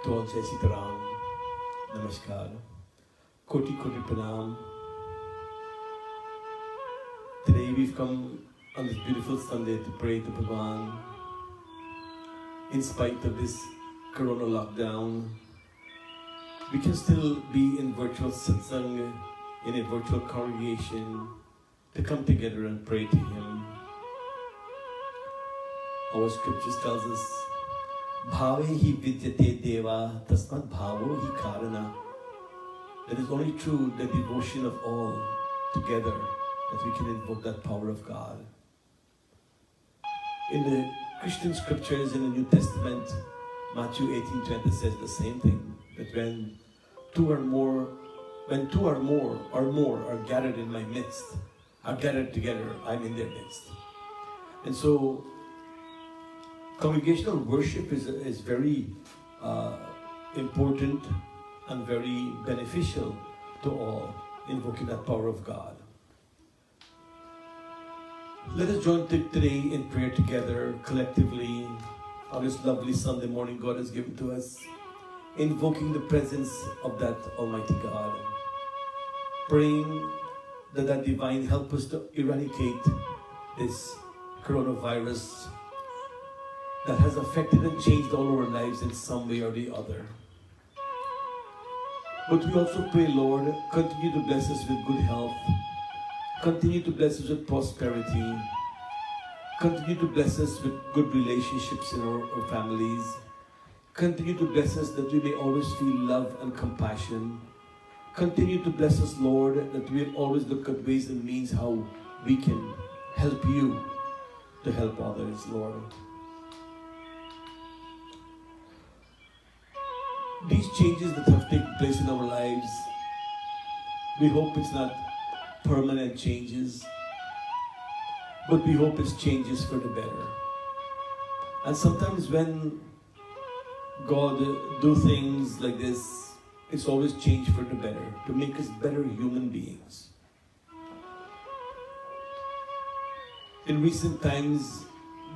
To all Jai Sitaram, Namaskar, Koti Koti Pranam. Today we've come on this beautiful Sunday to pray to Bhagwan. In spite of this Corona lockdown, we can still be in virtual satsang, in a virtual congregation, to come together and pray to Him. Our scriptures tells us, Bhave hi vidyate deva, tasmat bhavo hi karana. That is only through the devotion of all together that we can invoke that power of God. In the Christian scriptures in the New Testament, Matthew 18:20 says the same thing, that when two or more are gathered in my midst, are gathered together, I'm in their midst. And so, congregational worship is very important and very beneficial to all, invoking that power of God. Let us join today in prayer together, collectively, on this lovely Sunday morning God has given to us, invoking the presence of that Almighty God, praying that that divine help us to eradicate this coronavirus that has affected and changed all our lives in some way or the other. But we also pray, Lord, continue to bless us with good health, continue to bless us with prosperity, continue to bless us with good relationships in our families, continue to bless us that we may always feel love and compassion, continue to bless us, Lord, that we'll always look at ways and means how we can help you to help others, Lord. These changes that have taken place in our lives, we hope it's not permanent changes, but we hope it's changes for the better. And sometimes when God do things like this, it's always change for the better, to make us better human beings. In recent times,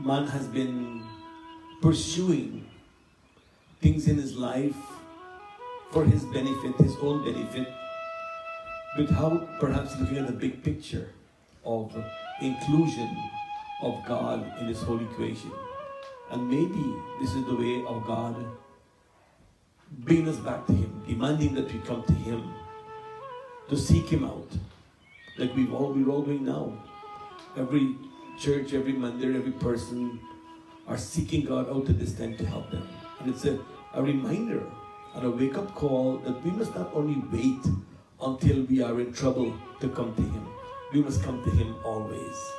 man has been pursuing things in his life for his benefit, his own benefit, without perhaps looking at the big picture of inclusion of God in this whole equation. And maybe this is the way of God bringing us back to Him, demanding that we come to Him, to seek Him out, like we're all doing now. Every church, every mandir, every person are seeking God out at this time to help them. And it's a reminder and a wake-up call that we must not only wait until we are in trouble to come to Him. We must come to Him always.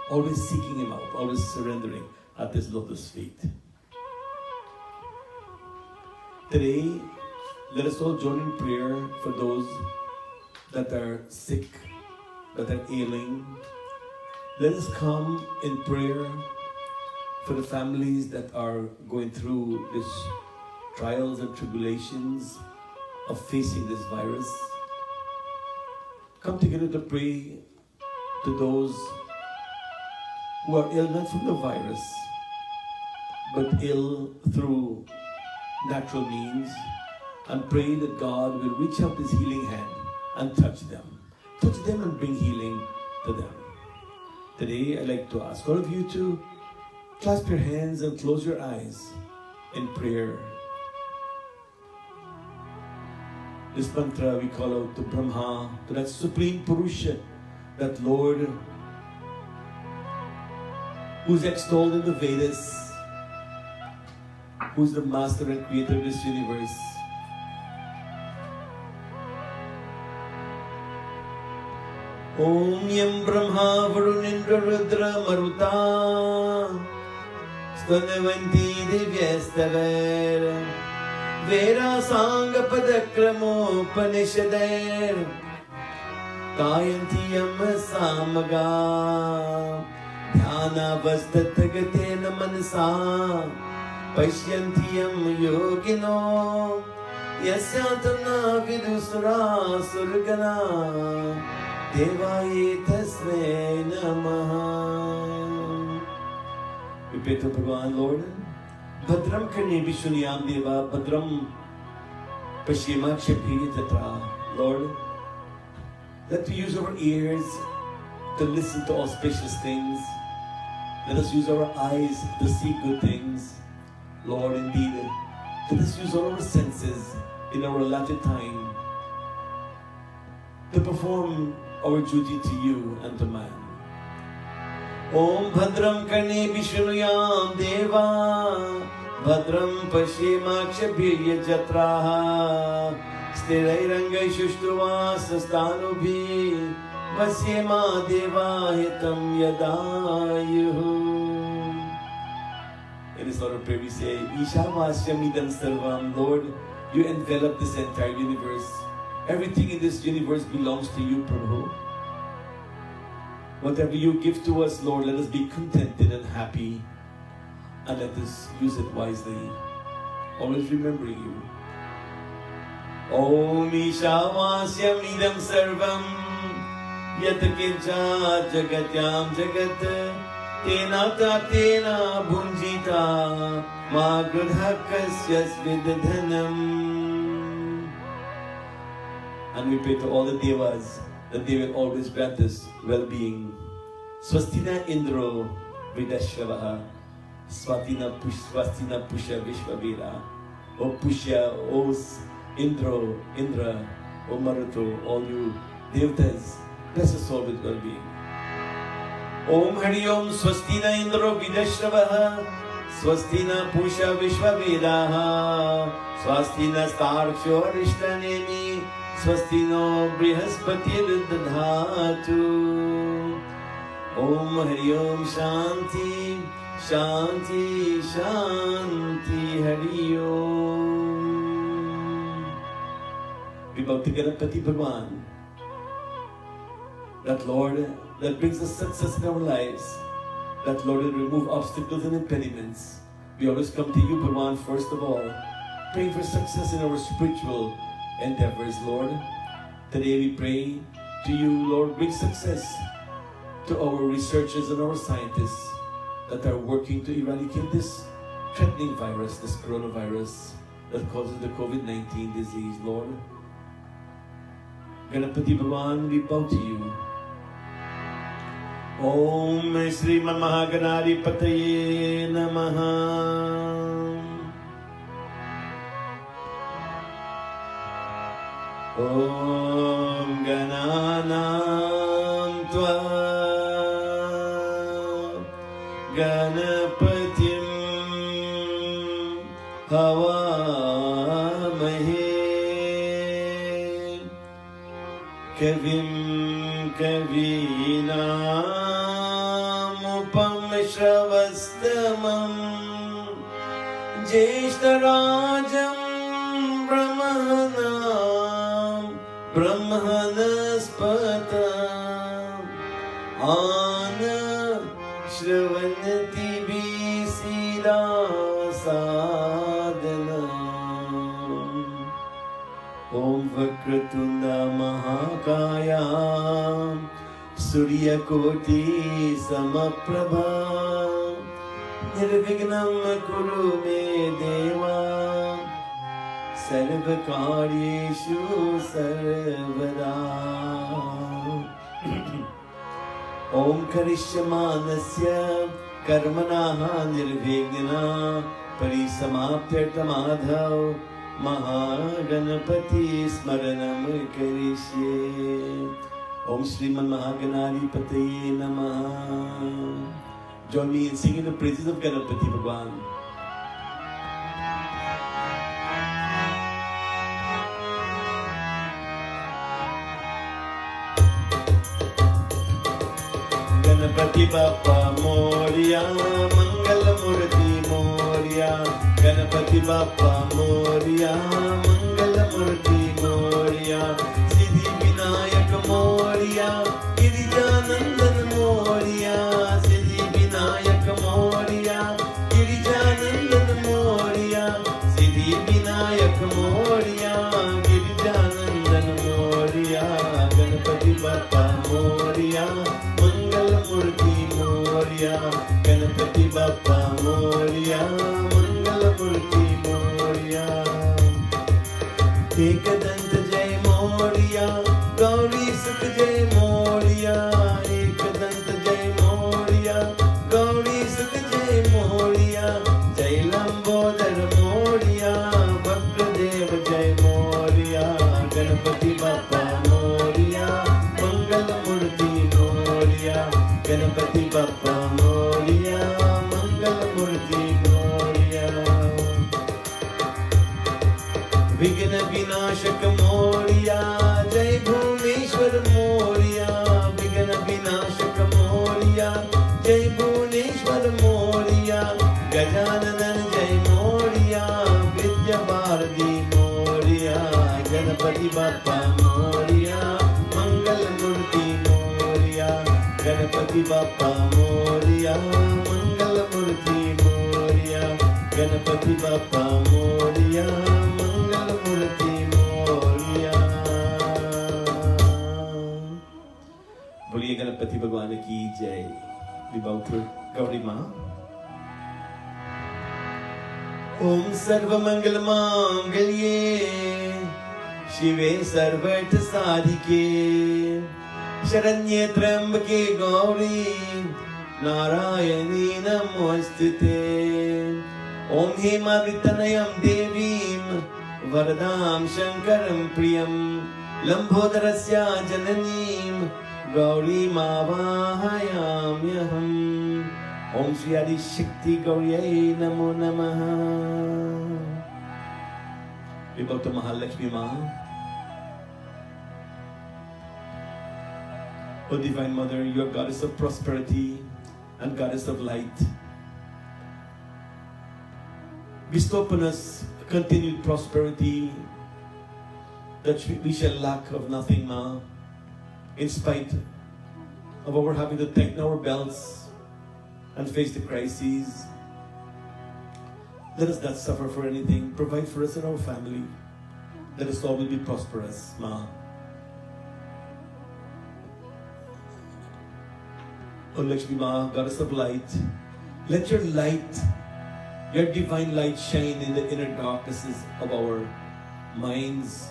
Always seeking Him out, always surrendering at His lotus feet. Today, let us all join in prayer for those that are sick, that are ailing. Let us come in prayer for the families that are going through these trials and tribulations of facing this virus. Come together to pray to those who are ill not from the virus, but ill through natural means, and pray that God will reach out His healing hand and touch them and bring healing to them. Today, I'd like to ask all of you to clasp your hands and close your eyes in prayer. This mantra we call out to Brahma, to that Supreme Purusha, that Lord who's extolled in the Vedas, who's the master and creator of this universe. Om Yam Brahma Varunindra Rudra Maruta Stanvanti Divyastavar Vera Sangha Padakramo Panishadair Kayanti Yam Samaga Dhyana Vastatagaten Manasa Pashyanti Yam Yogino Yasyatana Vidusra Surgana Devaye Tasmai Namaha. We pray to Bhagavan, Lord, Bhadram Karnevi Shunyam Deva, Bhadram Pashimakshaphi Tatra. Lord, let us use our ears to listen to auspicious things. Let us use our eyes to see good things. Lord, indeed, let us use all our senses in our allotted time to perform our duty to you and to man. Om Bhadram Karne Vishnuyam Deva Bhadram Pashimakshaphi Jatraha Sthirairangai Shushtuva Sastanubhi Vasyema Deva Hitam Yadayuhu. In this Lord of prayer we say, Ishavasyamidam Sarvam. Lord, you envelop this entire universe. Everything in this universe belongs to you, Prabhu. Whatever you give to us, Lord, let us be contented and happy, and let us use it wisely, always remembering you. Om Ishavasyam Idam Sarvam Yatakincha Jagatyam Jagat Tena Tatena Bhunjita Ma Grudhakasyas Vidadhanam. And we pray to all the devas that they will always grant us well-being. Swastina Indro Vidashavaha Swastina Pusha Vishvavira. O Pushya, O Indro, Indra, O Maruto, all you Devatas, bless us all with well-being. Om Hari Om Swastina Indro Vidashavaha Swastina Pusha Vishvaviraha Swastina Starksho Rishtanemi Swastino Brihaspati Dadhatu. Om Hari Om Shanti Shanti Shanti Hari Om. We bow to Ganapati Bhagwan. That Lord, that brings us success in our lives. That Lord will remove obstacles and impediments. We always come to you, Bhagwan, first of all, praying for success in our spiritual endeavors, Lord. Today we pray to you, Lord, bring success to our researchers and our scientists that are working to eradicate this threatening virus, this coronavirus that causes the COVID-19 disease, Lord. Ganapati Bhagwan, we bow to you. Om Shri Mahaganari Pataye Namaha. Om Gananam Tva Ganapatim Havamahe Kavim Kavinam Upamashravastamam Jeshtarajam Brahmanam Brahmanaspata Ana Shravanati Visira Sadhana. Om Vakratunda Mahakaya Surya Koti Samaprabha Nirvignam Kuru Me Deva Sarvakaryeshu Sarvada. Om Karishamanasya Karmanaha Nirvignana Parisamapyartamadhav Mahaganapati Smaranam Karishye. Om Shriman Mahaganari Pataye Namaha. Join me in singing the praises of Ganapati Bhagwan. Ganapati Bappa Moria, Mangala Murti Moria. Ganapati Bappa Moria, Mangala Murti Moria. Siddhi Vinayak Moria, Girijanandan Moria. Siddhi Vinayak Moria, Girijanandan Moria. Siddhi Vinayak Moria, Girijanandan Moria. Ganapati Bappa Moria, Murti Moria, Ganapati Bappa Moria, Mangala Ekdant जय मोरिया, गौरी सुख जय मोरिया, एकदंत जय मोरिया, गौरी सुख जय मोरिया, जय लंबोदर मोरिया, वक्रदेव जय मोरिया, गणपति बाप्पा मोरिया, मंगल मूर्ति मोरिया, गणपति बाप्पा मोरिया, मंगल मूर्ति मोरिया। विघ्न विनाशक मोरिया, जय भुवनेश्वर मोरिया, विघ्न विनाशक मोरिया, जय भुवनेश्वर मोरिया, गजानन जय मोरिया, विद्या भारती मोरिया, गणपति बाप्पा मोरिया, मंगल मूर्ति मोरिया, गणपति बाप्पा मोरिया, मंगल मूर्ति मोरिया, गणपति बाप्पा मोरिया, मंगल मूर्ति मोरिया। बोलिए गणपति भगवान की जय। गौरी माँ। ओम सर्व मंगल मांगल्ये शिवे सर्वर्थ साधिके शरण्ये त्र्यंबके गौरी नारायणी नमोस्तुते। ओम हेमावृतनयं देवीं वरदां शंकरं प्रियं लंबोदरस्य जननीं गौरीमावाहयाम्यहम्। ओम श्री आदि शक्ति गौर्यै नमो नमः। We bow to Mahalakshmi Ma. O Divine Mother, you are Goddess of prosperity and Goddess of light. Bestow upon us continued prosperity, that we shall lack of nothing, Ma, in spite of our having to tighten our belts and face the crises. Let us not suffer for anything. Provide for us and our family. Let us all be prosperous, Ma. O Lakshmi Ma, Goddess of light, let your light, your divine light shine in the inner darknesses of our minds,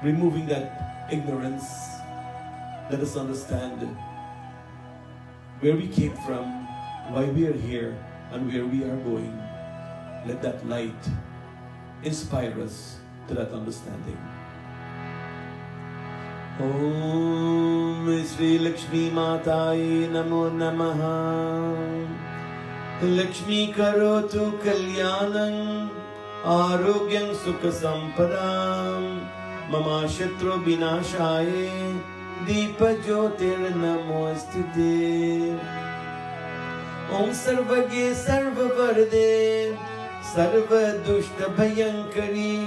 removing that ignorance. Let us understand where we came from, why we are here, and where we are going. Let that light inspire us to that understanding. Om Shri Lakshmi Mataye Namo Namaha. Lakshmi Karotu Kalyanam Arogyam Sukha Sampadam Mama Shatru Vinashaye Deepa Jyotir Namostute. Om Sarvage Sarvavarde Sarva Dushta Bhayankari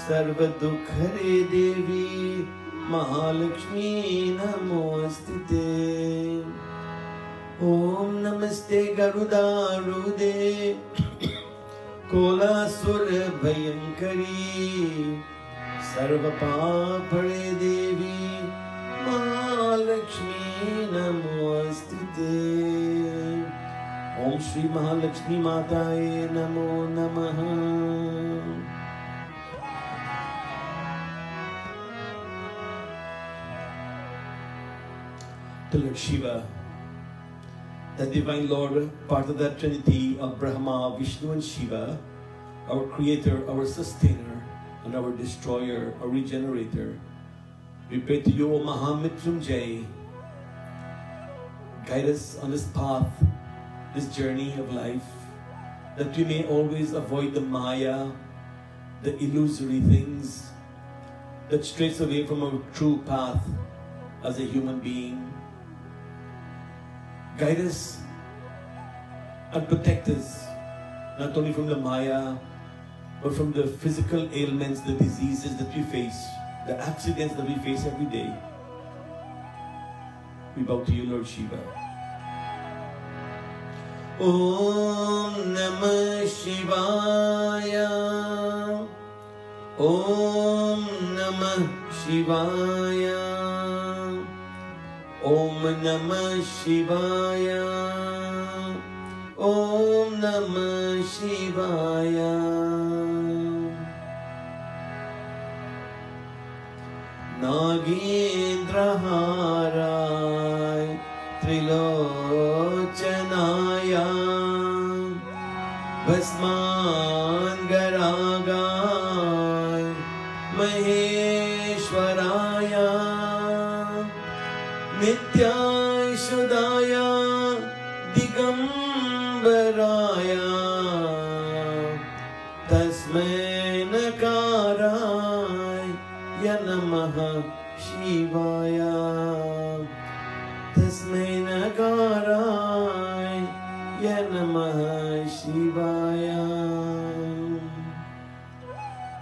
Sarva Dukhare Devi Mahalakshmi Namostute. Om Namaste Garudarude Kolasur Bhayankari Sarva Papare Devi Mahalakshmi Namostute. Om Shri Mahalakshmi Mataye Namo Namaha. To Lord Shiva, the Divine Lord, part of that Trinity of Brahma, Vishnu and Shiva, our Creator, our Sustainer, and our Destroyer, our Regenerator, we pray to you, O Mahamrityunjay, guide us on this path, this journey of life, that we may always avoid the Maya, the illusory things that strays away from our true path as a human being. Guide us and protect us, not only from the Maya, but from the physical ailments, the diseases that we face, the accidents that we face every day. We bow to you, Lord Shiva. Om Namah Shivaya. Om Namah Shivaya. Om Namah Shivaya. Om Namah Shivaya. नागेन्द्रहाराय त्रिलोचनाय भस्मांगरागाय महेश्वराय नित्याय शुदाय दिगंबराय तस्मै नकाराय नमः शिवाय तस्मै नकाराय नमः शिवाय.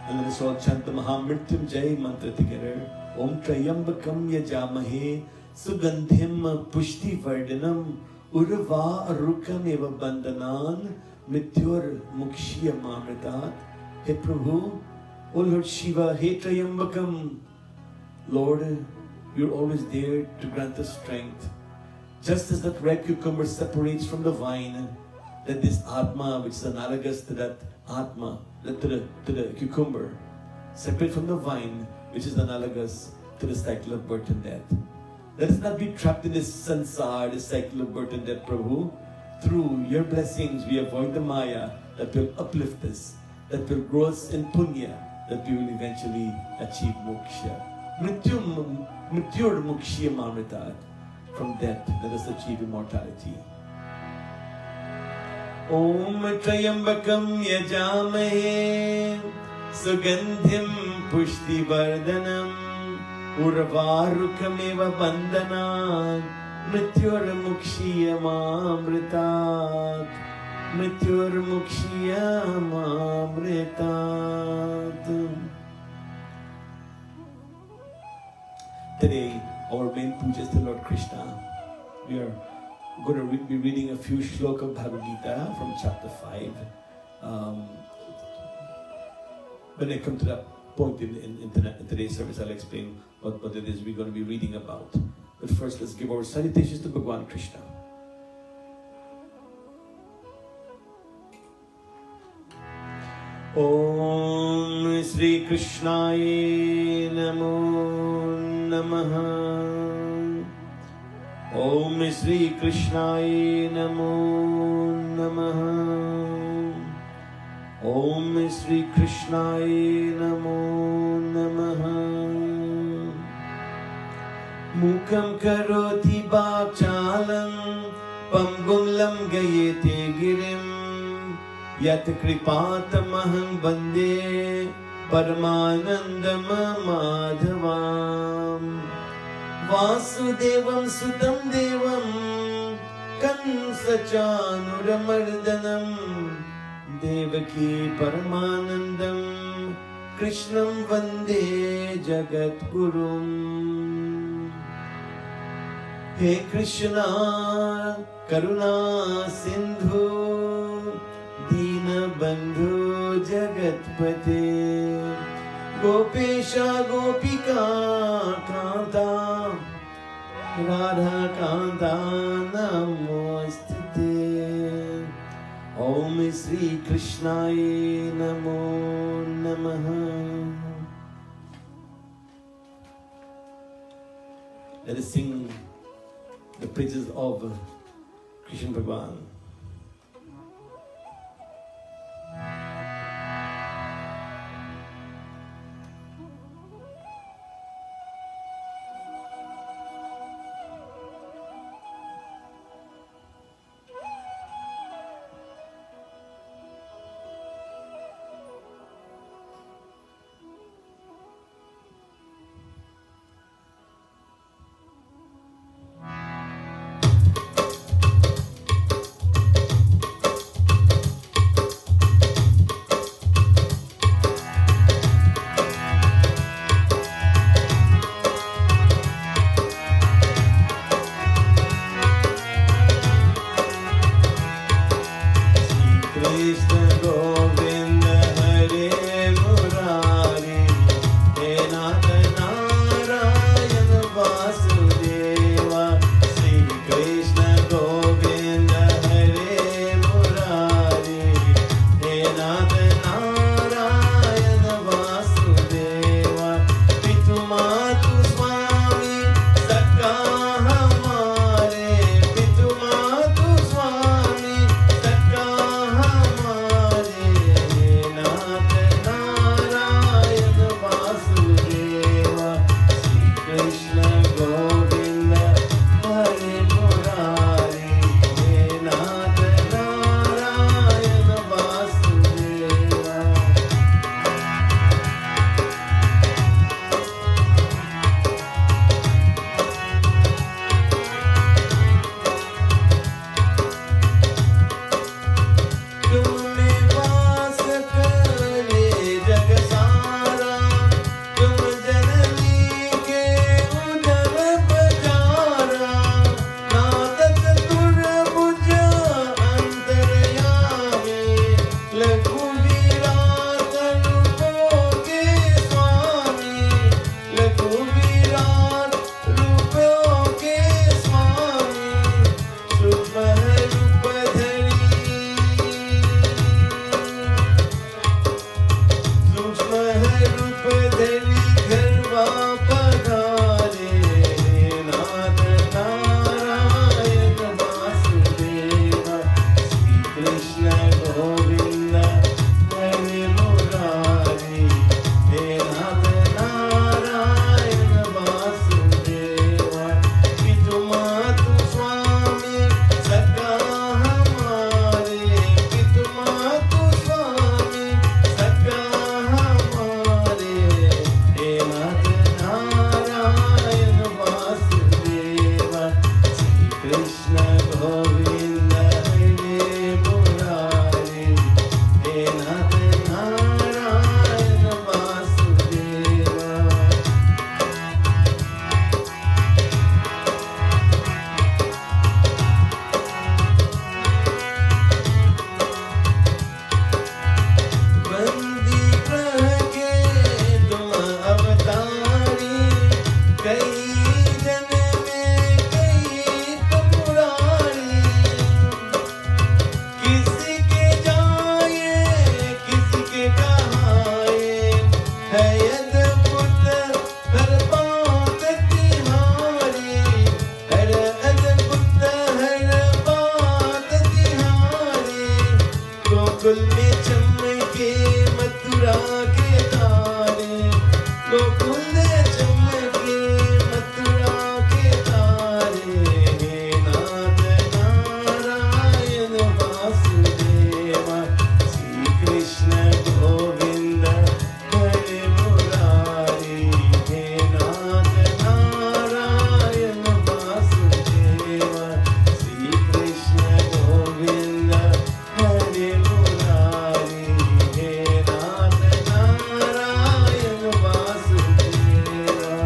And let us all chant the Mahamrityunjay mantra together. Om Trayambakam Yajamahe Sugandhim Pushtivardhanam Urva Arukam Bandhanan Mrityur Mukshiyamamritat. Hey Prabhu, O Lord Shiva, Hey Trayambakam, Lord, you're always there to grant us strength. Just as that red cucumber separates from the vine, that this Atma, which is analogous to that Atma, to the cucumber, separate from the vine, which is analogous to the cycle of birth and death. Let us not be trapped in this sansar, this cycle of birth and death, Prabhu. Through your blessings, we avoid the Maya that will uplift us, that will grow us in punya, that we will eventually achieve moksha. Mrityur mukshya mamritat. From death, let us achieve immortality. Om Trayambakam Yajamahe Sugandhim Pushtivardhanam Urvarukhameva Bandhanat Mrityur Mukshiyamamritat Mrityur Mukshiyamamritat. Today, our main puja is to Lord Krishna. We are going to be reading a few shloka of Bhagavad Gita from chapter 5. When I come to that point in today's service, I'll explain what it is we're going to be reading about. But first, let's give our salutations to Bhagwan Krishna. Om Sri Krishnaye Namo Namaha. Om Sri Krishnaye Namo Namaha. Om Sri Krishnaye Namo Namaha. Mukam karoti bhakchalam pangum lamgayete girim yat kripatamaham bande paramanandam madhavam Vasudevam Sutam Devam Kansachanuramardanam Devaki Paramanandam Krishnam Vande Jagadgurum. Hey Krishna Karuna Sindhu Dina Bandhu Jagatpate Gopesha Gopika Kanta Radha Kanta Namostute. Om Sri Krishnaye Namo Namaha. Let us sing the praises of Krishna Bhagwan. Matus Mathura के तारे, गोकुल में चमके मथुरा के तारे, हे नाथ नारायण वासुदेवा, श्री कृष्ण गोविंद हरे मुरारी, हे नाथ नारायण वासुदेवा, श्री कृष्ण गोविंद हरे मुरारी, हे नाथ नारायण वासुदेवा।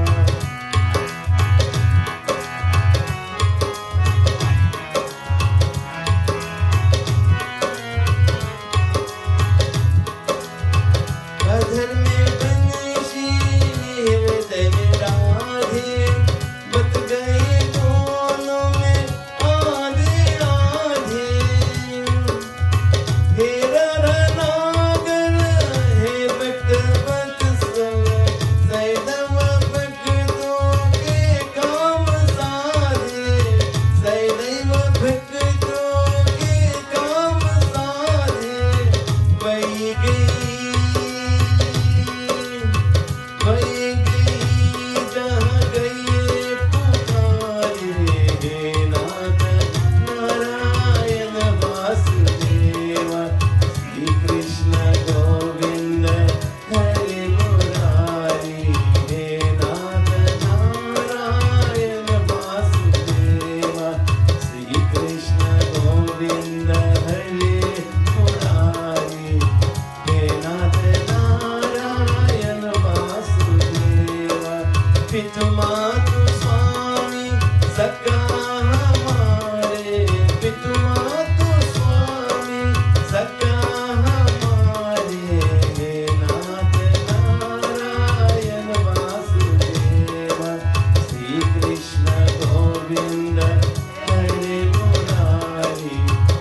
अधर में बंशी हृदय राधे, बत गए दोनों में आधे आधे, हे रनागर हे भक्त वत्सल, सैदव भक्तों के काम साधे, सैदैव भक्तों के काम साधे, वही गई जहाँ गई पुकारे, हे नाथ नारायण वासुदेवा, श्री कृष्ण गोविंद हरे मुरारी, हे नाथ नारायण वासुदेवा, श्री कृष्ण गोविंद हरे मुरारी, हे नाथ नारायण वासुदेवा। पितु मातु स्वामी सका हमारे, पितु मातु स्वामी सका हमारे, हे नाथ नारायण वासुदेवा, श्री कृष्ण गोविंद हरे मुरारी,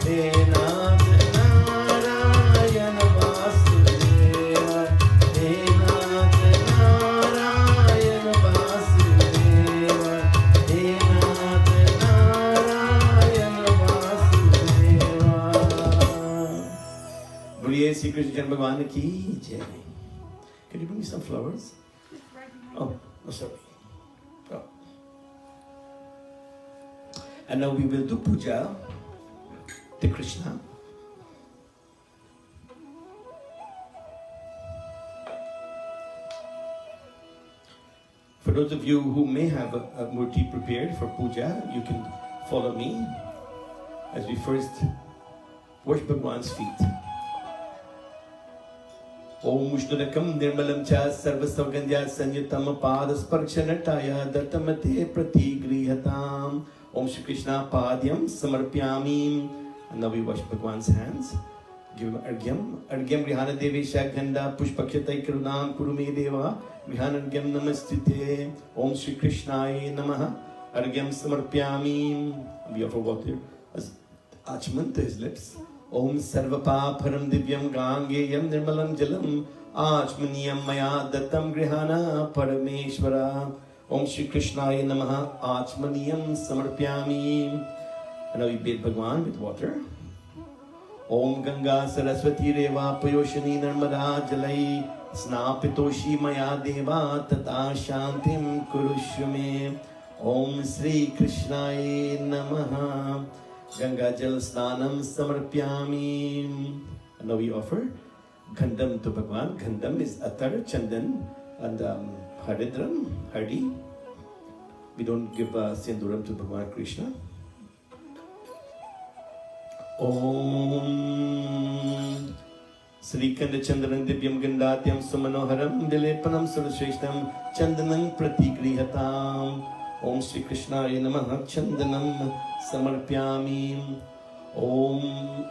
हे नाथ नारायण वासुदेवा, हे नाथ नारायण वासुदेवा, हे नाथ नारायण वासुदेवा। बोलिए श्री कृष्ण जन्म भगवान की जय। Can you bring me some flowers? Oh, sorry. Oh. And now we will do puja to Krishna. For those of you who may have a murti prepared for puja, you can follow me as we first worship Bhagwan's feet. Om Vishnudakam Nirmalam Cha Sarvasavgandhya Sanyatam Padasparkshanataya Dattamate Pratigrihatam. Om Shri Krishna Padyam Samarpyami. And now we wash Bhagwan's hands. Give him Argyam. Argyam Grihana Devesha Ganda Pushpakshatai Karunam Kurume Deva. Grihana Argyam Namastite. Om Shri Krishnaya Namaha. Argyam Samarpyami. We offer water as achman to his lips. Om Sarvapapharam Divyam Gangeyam Nirmalam Jalam Achmaniyam Maya Dattam Grihana Parameshwara. Om Shri Krishnaya Namaha. Achmaniyam Samarpyami. And now we bathe Bhagwan with water. Om Ganga Saraswati Reva Payoshani Narmada Jalai Snapitoshi Maya Deva Tata Shantim Kurushme. Om Sri Krishnaya Namaha. Ganga Jal Snanam Samarpyami. And now we offer Gandham to Bhagwan. Gandham is Atar, Chandan, and Haridram, Hardi. We don't give Sinduram to Bhagwan Krishna. Om Sri Kanda Chandanam Divyam Gandatyam Sumanoharam Vilepanam Surasheshtam Chandanam Pratigrihatam. Om Shri Krishnaya Namaha. Chandanam Samarpyami. Om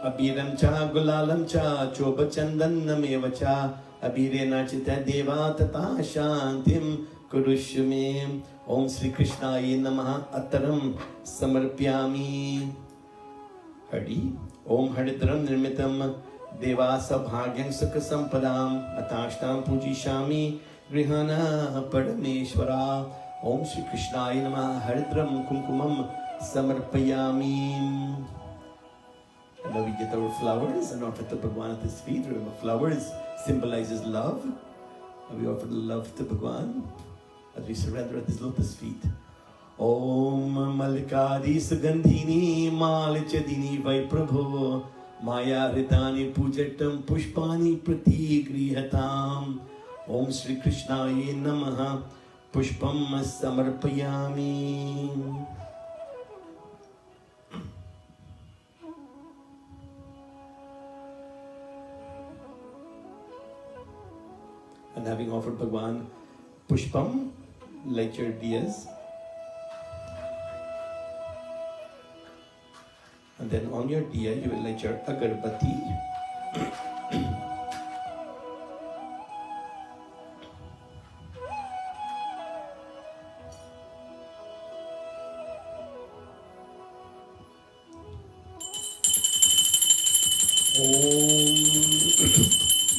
Abhiram Cha Gulalam Cha Choba Chandanam Cha Abhirena Chita Deva Tata Shantim Kurushme. Om Shri Krishnaya Namaha. Ataram Samarpyami. Hardi. Om Haridram Nirmitam Devasa Bhagyam Sukha Sampadam Atashtam Pujishami Grihana Parameshwara. Om Shri Krishnaya Namaha. Haridram Kumkumam Samarpayami. And now we get our flowers and offer to Bhagwan at his feet. Remember, flowers symbolizes love. And we offer love to Bhagwan as we surrender at his lotus feet. Om Malkadi Sugandhini Malichadini Vai Prabhu Maya Ritani Pujatam Pushpani Pratigrihatam. Om Sri Krishnaye Namaha Pushpam Samarpayami. And having offered Bhagwan Pushpam, light your diyas. And then on your diya, you will light your agarbati.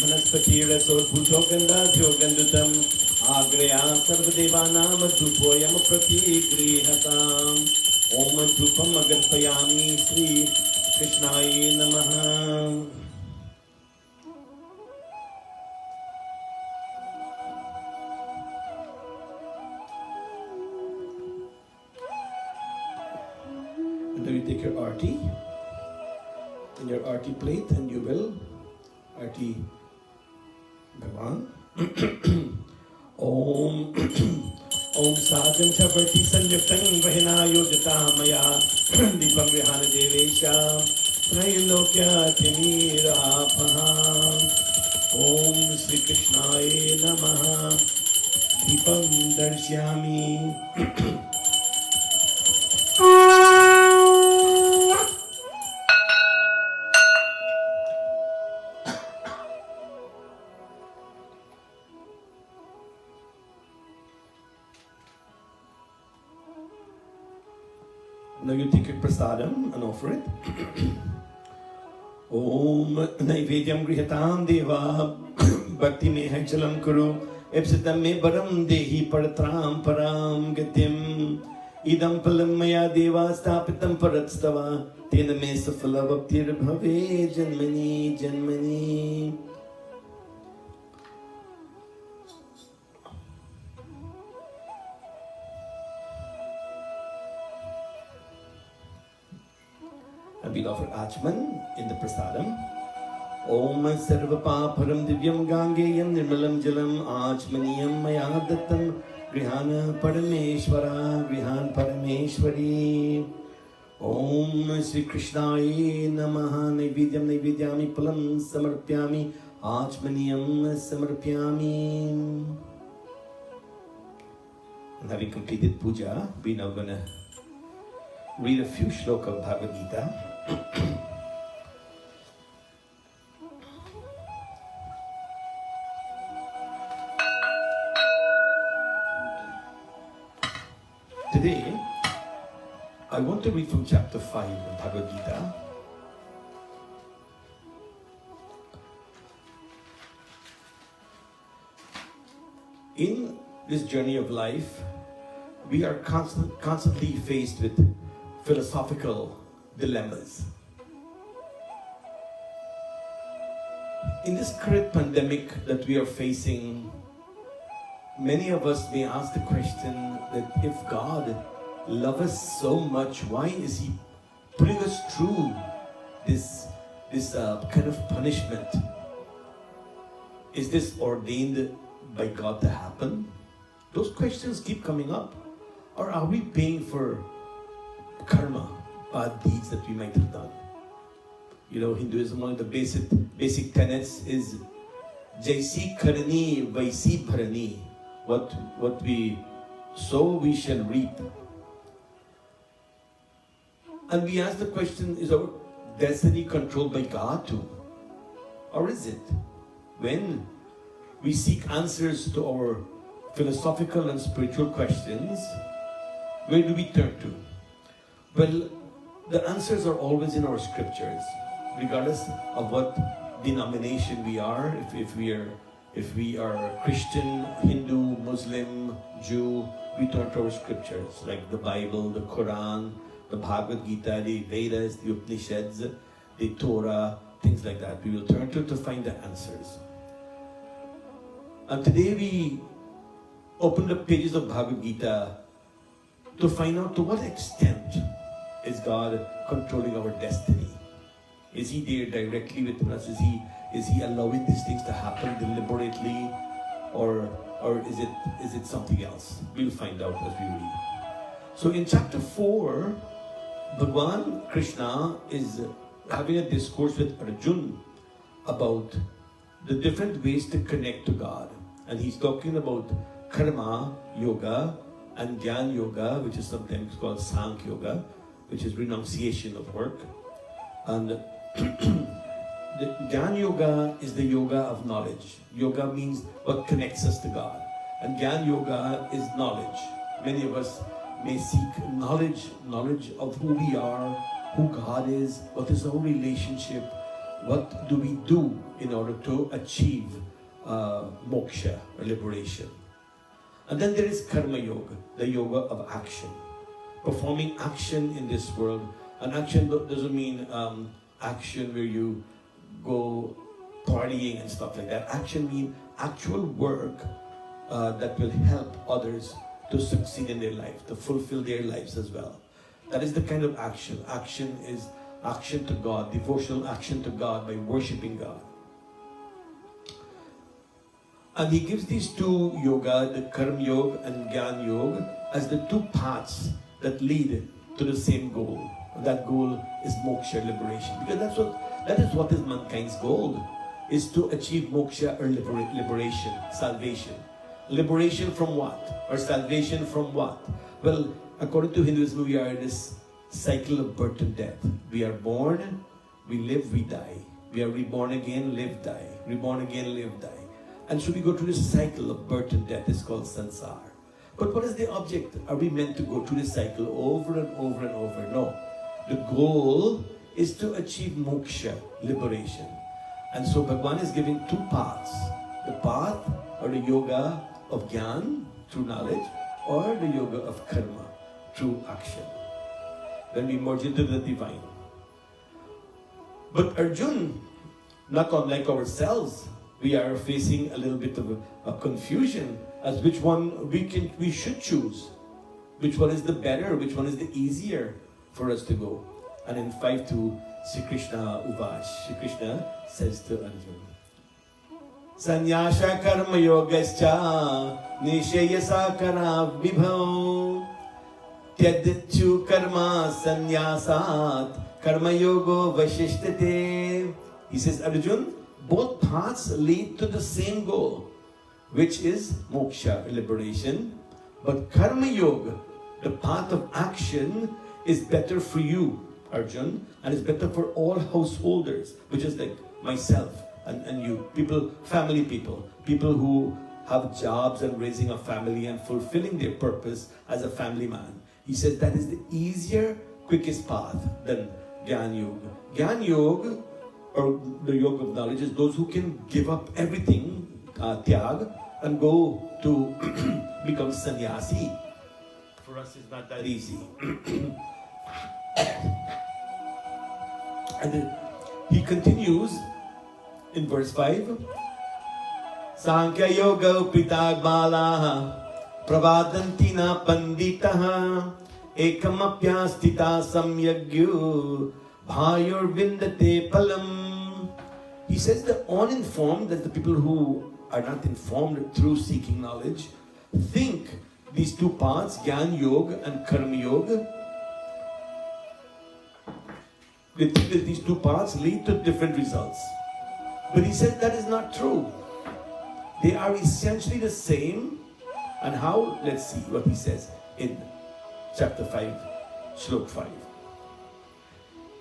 Vanaspati Rasor Bhujoganda Jogandutam Agraya Sarvadevanam Dhupoyam Pratigrihatam. Om Dhupam Agarpayami Sri Krishnaye Namaha. And then you take your arti in your arti plate and you will arti Bhagwan. Om Om Sadham Chaparti Sanjaptang Vahina Yojata Maya Dipam Vihana Devesha Trailokya Timira Paha. Om Sri Krishnaye Namaha Dipam Darshyami. Now you take your prasadam and offer it. Om Naivedyam Grihatam Deva Bhakti Me Haichalam Kuru Epsitam Me Param Dehi Paratram Param Gatim Idam Palam Maya Deva Stapitam Paratstava Tena Me Safala Bhaktir Bhave Janmani Janmani. And we'll offer Achman in the prasadam. Om Sarvapa Param Divyam Gangeyam Nirmalam Jalam Achmaniyam Maya Dattam Grihana Parameshwara Grihan Parameshwari. Om Sri Krishnaye Namaha Naivedyam Naivedyami Palam Samarpyami Achmaniyam Samarpyami. And having completed puja, we're now going to read a few shlokas of Bhagavad Gita. Today, I want to read from chapter 5 of Bhagavad Gita. In this journey of life, we are constantly faced with philosophical dilemmas. In this current pandemic that we are facing, many of us may ask the question that if God loves us so much, why is He putting us through this kind of punishment? Is this ordained by God to happen? Those questions keep coming up. Or are we paying for karma, bad deeds that we might have done? You know, Hinduism, one of the basic tenets is Jaisi karani vaisi bharani. What we sow, we shall reap. And we ask the question, is our destiny controlled by God too? Or is it? When we seek answers to our philosophical and spiritual questions, where do we turn to? Well, the answers are always in our scriptures, regardless of what denomination we are. If we are Christian, Hindu, Muslim, Jew, we turn to our scriptures, like the Bible, the Quran, the Bhagavad Gita, the Vedas, the Upanishads, the Torah, things like that. We will turn to find the answers. And today we open the pages of Bhagavad Gita to find out to what extent is God controlling our destiny. Is He there directly with us? Is He allowing these things to happen deliberately, or is it something else? We'll find out as we read. So in chapter 4, Bhagwan Krishna is having a discourse with Arjun about the different ways to connect to God. And he's talking about Karma Yoga and Gyan Yoga, which is sometimes called Sankhya Yoga, which is renunciation of work. And the Gyan Yoga is the yoga of knowledge. Yoga means what connects us to God. And Gyan Yoga is knowledge. Many of us may seek knowledge of who we are, who God is, what is our relationship, what do we do in order to achieve moksha or liberation. And then there is Karma Yoga, the yoga of action. Performing action in this world. And action doesn't mean action where you go partying and stuff like that. Action means actual work that will help others to succeed in their life, to fulfill their lives as well. That is the kind of action. Action is action to God, devotional action to God by worshipping God. And he gives these two yoga, the Karma Yoga and Gyan Yoga, as the two paths that lead to the same goal. That goal is moksha, liberation. Because that is what is mankind's goal, is to achieve moksha or liberation, salvation. Liberation from what? Or salvation from what? Well, according to Hinduism, we are in this cycle of birth and death. We are born, we live, we die. We are reborn again, live, die. Reborn again, live, die. And so we go through this cycle of birth and death. It's called sansar. But what is the object? Are we meant to go through this cycle over and over and over? No. The goal is to achieve moksha, liberation. And so Bhagwan is giving two paths. The path or the yoga of Gyan, through knowledge, or the yoga of karma, through action. Then we merge into the divine. But Arjun, not unlike ourselves, we are facing a little bit of a confusion as which one we should choose. Which one is the better, which one is the easier for us to go. And in 5.2, Sri Krishna Uvash, Sri Krishna says to Arjun, Sanyasha karma yogascha nishayasa kara vibhav tyadchu karma sanyasat karma yogo vashishtate. He says, Arjun, both paths lead to the same goal, which is moksha, liberation. But karma yoga, the path of action, is better for you, Arjun, and it's better for all householders, which is like myself and you, family people who have jobs and raising a family and fulfilling their purpose as a family man. He says that is the easier, quickest path than Gyan Yoga. Gyan Yoga, or the yoga of knowledge, is those who can give up everything, tyag, and go to become sannyasi. For us, it's not that easy. And then he continues in verse 5. Sankhya yoga pitagmalaha pravadanti na panditaha ekamapyastita samyagyu bhayur vindate palam. He says the uninformed, that the people who are not informed through seeking knowledge, think these two paths, Gyan Yoga and Karma Yoga, they think that these two paths lead to different results. But he said that is not true. They are essentially the same. And how? Let's see what he says in chapter 5, Shlok 5.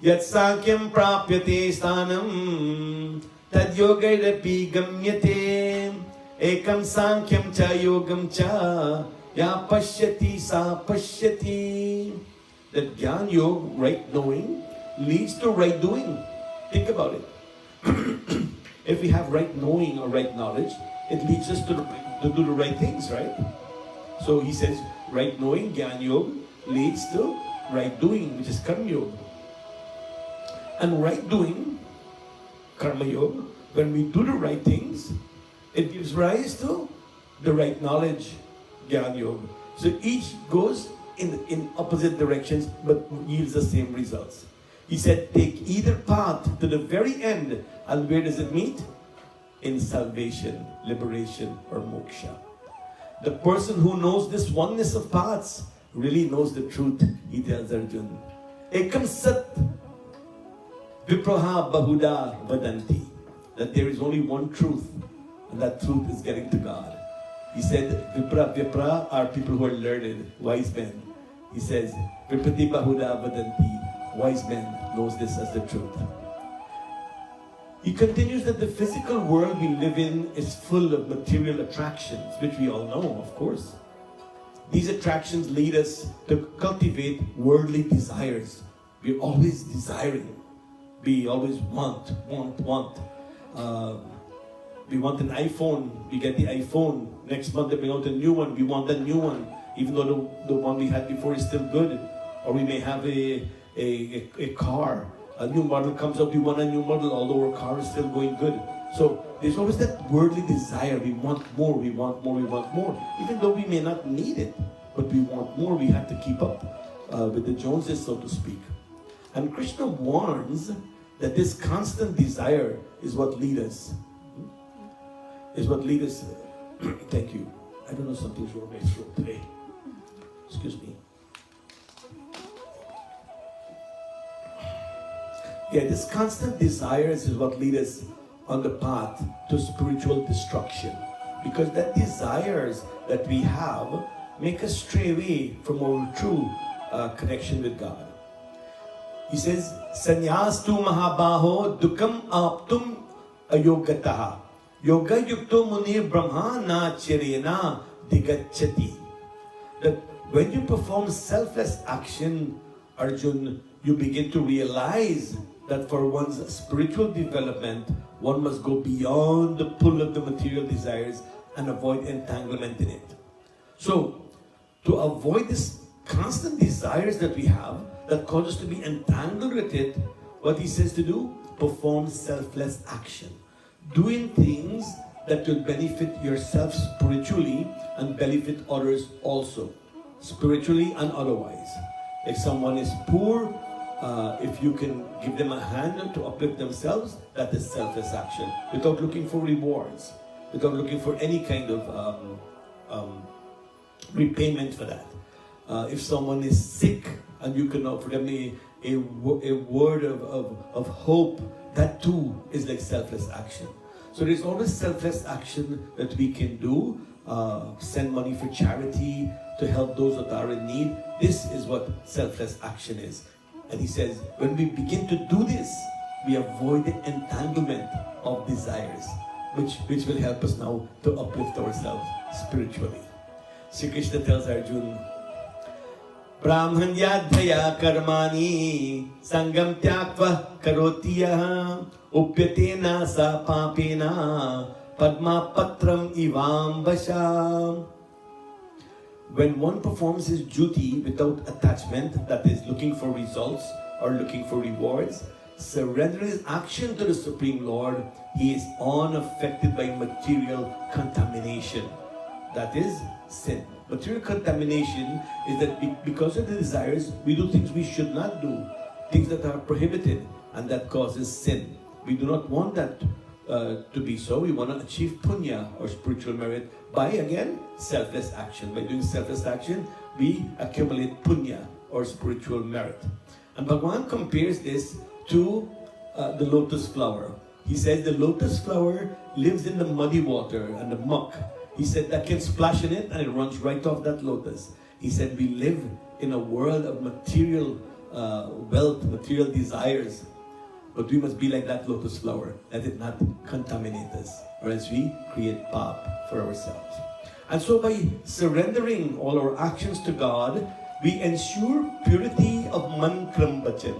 Yat sankyam prapyate sthanam tad yogairapi gamyate ekam sankyam cha yogam cha ya pashyati sa pashyati. That Gyan Yoga, right knowing, leads to right doing. Think about it. If we have right knowing or right knowledge, it leads us to do the right things, right? So he says, right knowing, Gyan Yoga, leads to right doing, which is Karma Yoga. And right doing, Karma Yoga, when we do the right things, It gives rise to the right knowledge, Gyan Yoga. So each goes in opposite directions but yields the same results. He said, take either path to the very end, and where does it meet? In salvation, liberation, or moksha. The person who knows this oneness of paths really knows the truth, he tells Arjuna. Ekam sat vipraha bahuda vadanti. That there is only one truth, and that truth is getting to God. He said, Vipra are people who are learned, wise men. He says, Viprati bahuda vadanti, wise men knows this as the truth. He continues that the physical world we live in is full of material attractions, which we all know, of course. These attractions lead us to cultivate worldly desires. We're always desiring. We always want. We want an iPhone, we get the iPhone. Next month they bring out a new one, we want the new one, even though the one we had before is still good. Or we may have a car. A new model comes up, we want a new model, although our car is still going good. So there's always that worldly desire. We want more, we want more, we want more. Even though we may not need it, but we want more. We have to keep up with the Joneses, so to speak. And Krishna warns that this constant desire is what leads us. Thank you. I don't know, something's wrong with my throat today. Excuse me. Yeah, this constant desires is what leads us on the path to spiritual destruction. Because that desires that we have make us stray away from our true connection with God. He says, Sanyastu mahabaho dukam aptum ayogataha. Yoga yukto muni brahma na chirena digachati. That when you perform selfless action, Arjun, you begin to realize that for one's spiritual development, one must go beyond the pull of the material desires and avoid entanglement in it. So, to avoid this constant desires that we have, that cause us to be entangled with it, what he says to do? Perform selfless action. Doing things that will benefit yourself spiritually and benefit others also, spiritually and otherwise. If someone is poor, if you can give them a hand to uplift themselves, that is selfless action, without looking for rewards, without looking for any kind of repayment for that. If someone is sick and you can offer them a word of hope, that too is like selfless action. So there's always selfless action that we can do. Send money for charity, to help those that are in need. This is what selfless action is. And he says, when we begin to do this, we avoid the entanglement of desires, which will help us now to uplift ourselves spiritually. Sri Krishna tells Arjuna, Brahmanyadhyaya karmani sangam tyakva karotiya upyatena sa papena padma patram ivam vasha. When one performs his duty without attachment, that is, looking for results or looking for rewards, surrendering his action to the Supreme Lord, he is unaffected by material contamination. That is sin. Material contamination is that because of the desires, we do things we should not do, things that are prohibited, and that causes sin. We do not want that to be so. We want to achieve punya, or spiritual merit, by, again, selfless action. By doing selfless action, we accumulate punya, or spiritual merit. And Bhagavan compares this to the lotus flower. He says the lotus flower lives in the muddy water and the muck. He said that can splash in it and it runs right off that lotus. He said we live in a world of material wealth, material desires. But we must be like that lotus flower. Let it not contaminate us, or else we create pap for ourselves. And so by surrendering all our actions to God, we ensure purity of man, kram, bachan.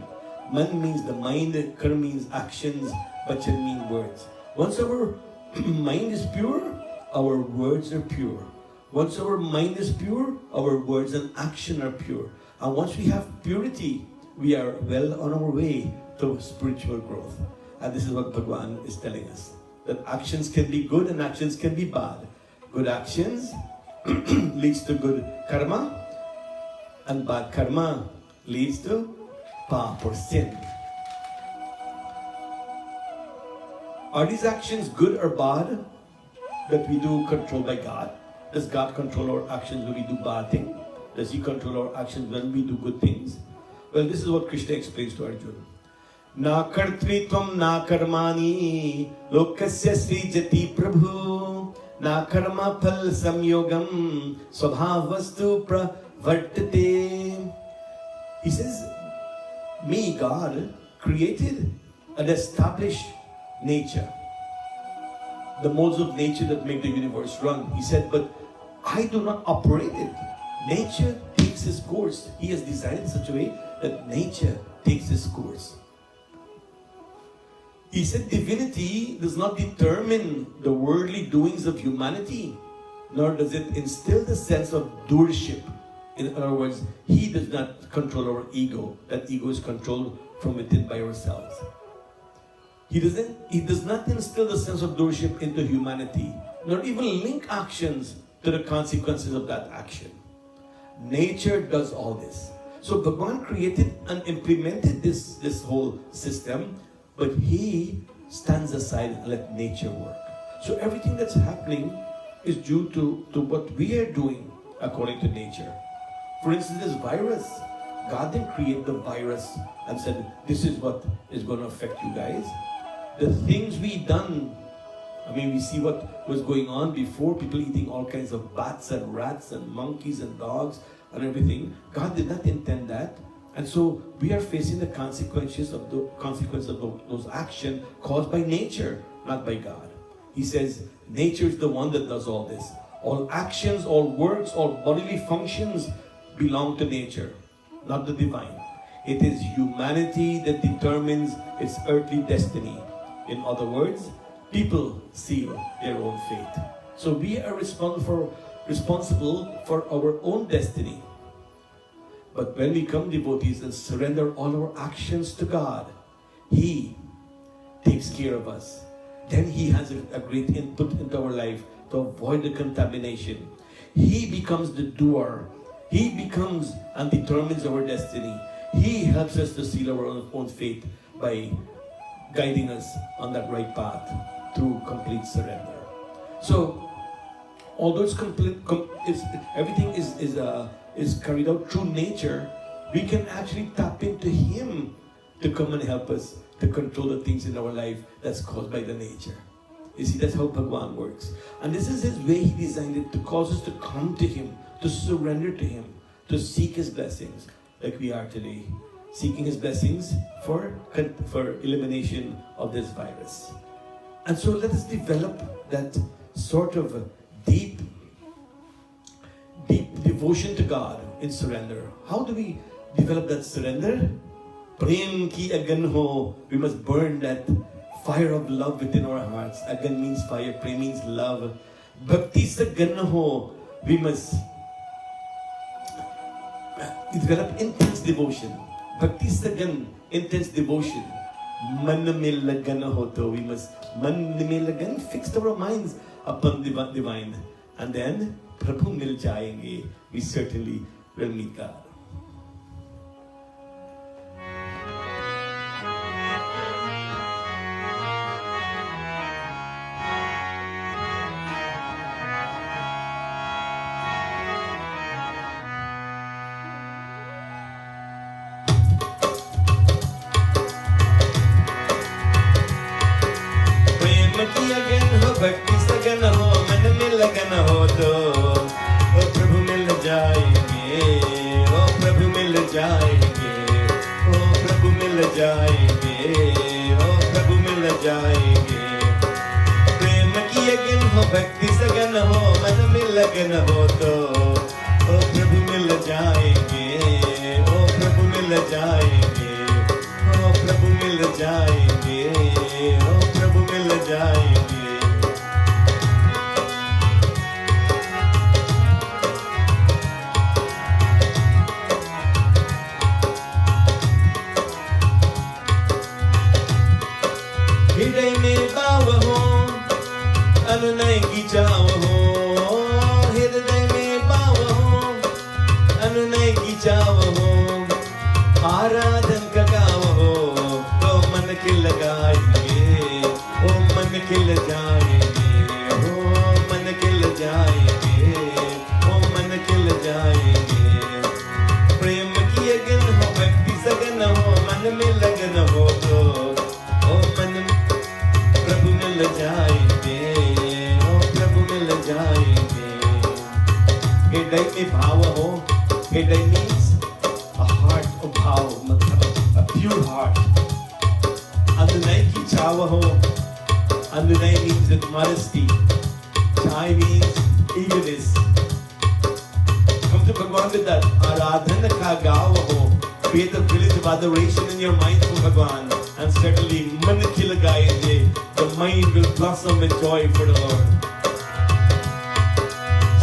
Man means the mind, kram means actions, bachan means words. Once our mind is pure, our words are pure. Once our mind is pure, our words and action are pure. And once we have purity, we are well on our way to spiritual growth. And this is what Bhagavan is telling us. that actions can be good and actions can be bad. Good actions leads to good karma, and bad karma leads to paap or sin. Are these actions good or bad that we do controlled by God? Does God control our actions when we do bad things? Does He control our actions when we do good things? Well, this is what Krishna explains to Arjuna. Na kartritvam na karmani lokasya srijati prabhu na karma phal samyogam swabhavastu pravartate. He says, me, God, created and established nature, the modes of nature that make the universe run. He said, but I do not operate it. Nature takes its course. He has designed it in such a way that nature takes its course. He said divinity does not determine the worldly doings of humanity, nor does it instill the sense of doership. In other words, He does not control our ego. That ego is controlled from within by ourselves. He does not instill the sense of doership into humanity, nor even link actions to the consequences of that action. Nature does all this. So Bhagavan created and implemented this whole system, but He stands aside and let nature work. So everything that's happening is due to what we are doing according to nature. For instance, this virus, God didn't create the virus and said, this is what is going to affect you guys. The things we done, I mean, we see what was going on before, people eating all kinds of bats and rats and monkeys and dogs and everything. God did not intend that. And so we are facing the consequences of those actions caused by nature, not by God. He says, nature is the one that does all this. All actions, all works, all bodily functions belong to nature, not the divine. It is humanity that determines its earthly destiny. In other words, people seal their own fate. So we are responsible for our own destiny. But when we become devotees and surrender all our actions to God, He takes care of us. Then He has a great input into our life to avoid the contamination. He becomes the doer. He becomes and determines our destiny. He helps us to seal our own fate by guiding us on that right path through complete surrender. So, although everything is carried out through nature, we can actually tap into Him to come and help us to control the things in our life that's caused by the nature. You see, that's how Bhagavan works. And this is His way. He designed it to cause us to come to Him, to surrender to Him, to seek His blessings, like we are today, seeking His blessings for elimination of this virus. And so let us develop that sort of deep devotion to God in surrender. How do we develop that surrender? Prem ki agan ho. We must burn that fire of love within our hearts. Agan means fire, prem means love. Bhakti sa gan ho. We must develop intense devotion. Bhakti sa gan, intense devotion. Man mein lagan ho to. We must man mein lagan, fix our minds upon divine. And then Prabhu mil jayenge. We certainly will meet God. भक्ति सगन हो मन में लगन हो तो ओ प्रभु मिल जाएंगे, ओ प्रभु मिल जाएंगे, ओ प्रभु मिल जाएंगे, ओ प्रभु मिल जाएंगे। प्रेम की अगन हो भक्ति सगन हो मन में लगन हो तो ओ प्रभु मिल जाएंगे, ओ प्रभु मिल जाएंगे, ओ प्रभु मिल जाएंगे, ओ प्रभु मिल जाएंगे। हृदय में भाव हो मिल जाएंगे। हृदय में भाव हो, हृदय means a heart of भाव, मतलब a pure heart। अनुनय की चाव हो, अनुनय means with modesty, चाय means eagerness। Come to भगवान with that आराधन का गाव हो, create a village of adoration in your mind for Bhagwan, and certainly मन खिल गाएंगे, the mind will blossom with joy for the Lord।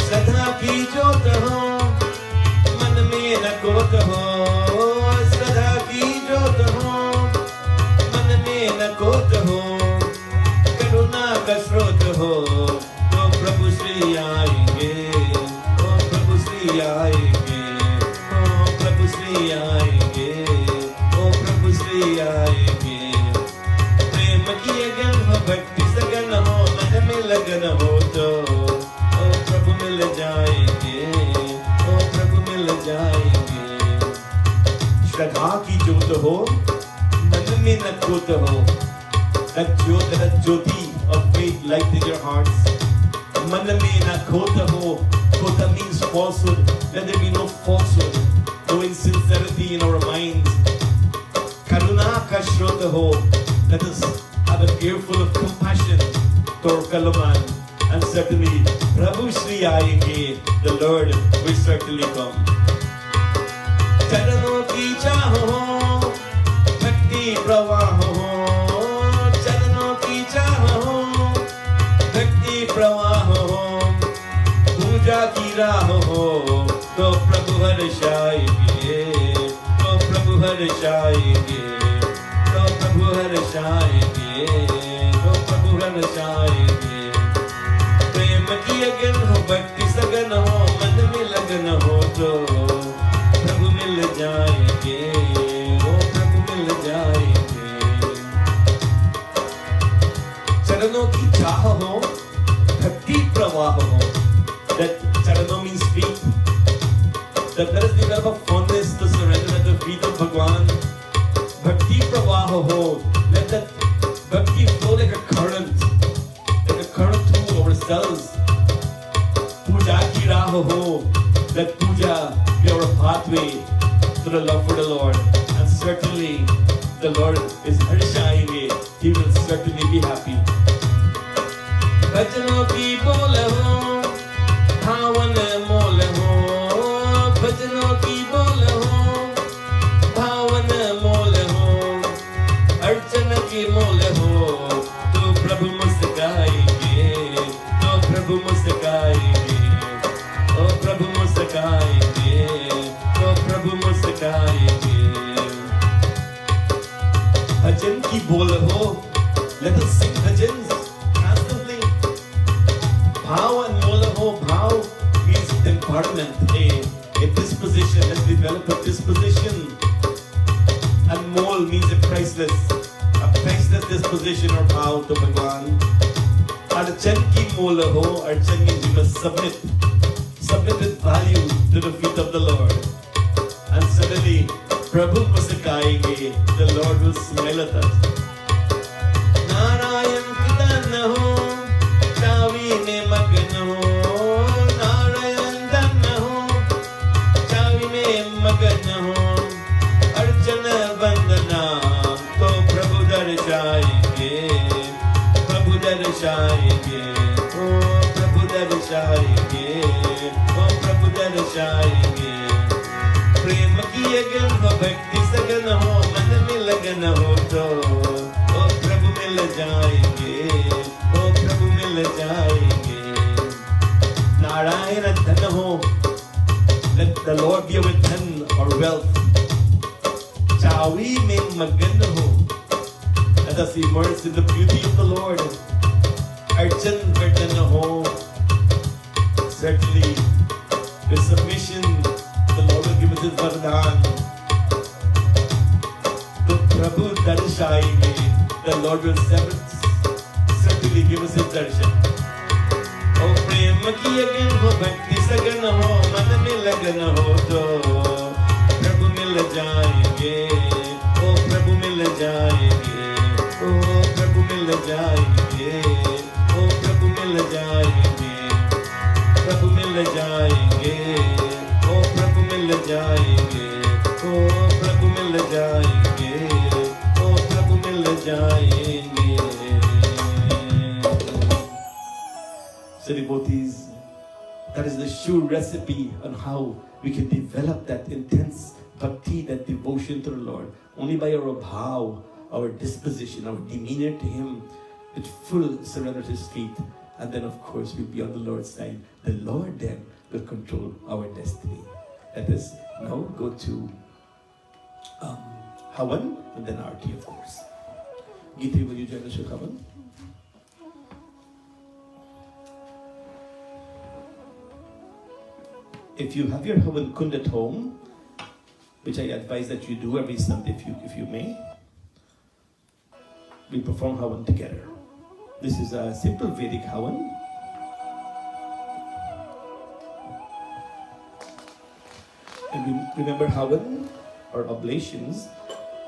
श्रद्धा की ज्योत हो, मन में न कोत हो, श्रद्धा की ज्योत हो, मन में न कोत हो, करुणा का स्रोत हो, तो प्रभु श्री आएंगे, तो प्रभु श्री आएंगे, तो प्रभु श्री आएंगे, तो प्रभु श्री आएंगे। प्रेम की अगन हो, भक्ति सगन हो, मन में लगन हो, तो प्रभु मिल जाएंगे, तो प्रभु मिल जाएंगे। श्रद्धा की ज्योत हो, मन में न खोत हो, that Jyoti of faith light in your hearts। मन में न खोत हो, खोता means falsehood, let there be no falsehood, no insincerity in our minds। करुणा का स्रोत हो, let us have an ear full of compassion toward fellow man, and certainly प्रभु श्री आएंगे, the Lord will certainly come। चरणों की चाह हो, भक्ति प्रवाह हो, चरणों की चाह हो, भक्ति प्रवाह हो, पूजा की राह हो, तो प्रभु हर्षाएंगे, तो प्रभु हर्षाएंगे, तो प्रभु हर्षाएंगे, तो प्रभु हर्षाएंगे। प्रेम की अगन हो, भक्ति सगन हो, मन में लगन हो, तो प्रभु मिल जाएंगे, वो प्रभु मिल जाएंगे। चरणों की चाह हो, भक्ति प्रवाह हो, that charanam means feet, that let us develop a fondness to surrender at the feet of Bhagwan। Bhakti pravaha ho, let that bhakti flow like a current through ourselves। Puja ki raah ho, let puja be our pathway to the love for the Lord, and certainly the Lord is harshayenge, He will certainly be happy। भजनों की बोल हो, भावन मोल हो, भजनों की बोल हो, भावन मोल हो, अर्चन की मोल हो, तो प्रभु मुस्काएंगे, तो प्रभु मुस्काएंगे, तो प्रभु मुस्काएंगे, तो प्रभु मुस्काएंगे। भजन की बोल हो, let us sing bhajans constantly। भावन मोल हो, भाव means embodiment, a disposition, let's develop a disposition, and mol means a priceless disposition or भाव to Bhagwan। अर्चन की मोल हो, अर्चन means you must submit with value to the feet of the Lord, and suddenly Prabhu मुस्काएंगे, the Lord will smile at us। Narayan कृतन हो, चावी में मगन हो, नारायण धन हो, चावी में मगन हो, अर्चन वंदना, तो प्रभु दर्शाएंगे, प्रभु दर्शाएंगे, ओ प्रभु दर्शाएंगे, ओ प्रभु दर्शाएंगे। प्रेम की अगन हो, भक्ति सगन हो, मन में लगन हो, तो ओ प्रभु मिल जाएंगे, ओ प्रभु मिल जाएंगे। नारायण धन हो, let the Lord be with धन or wealth। चावी में मगन हो, let us immerse in the beauty of the Lord। अर्चन वर्तन हो, certainly with submission the Lord will give us His वरदान। तो प्रभु दर्शाएंगे, the Lord will certainly give us His दर्शन। ओ प्रेम की अगन हो, भक्ति सगन हो, मन में लगन हो, तो प्रभु मिल जाएंगे, ओ प्रभु मिल जाएंगे, ओ प्रभु मिल जाएंगे, ओ प्रभु मिल जाएंगे। मिल जाएंगे, ओ प्रभु मिल जाएंगे, ओ प्रभु मिल जाएंगे, ओ प्रभु मिल जाएंगे। So devotees, that is the sure recipe on how we can develop that intense bhakti, that devotion to the Lord. Only by our bhav, our disposition, our demeanor to Him, with full surrender to His feet. And then of course we'll be on the Lord's side. The Lord then will control our destiny. Let us now go to Havan and then Arti, of course. Geeti, will you join us with Havan? If you have your Havan Kund at home, which I advise that you do every Sunday if you may, we perform Havan together. This is a simple Vedic Havan. And remember, Havan or oblations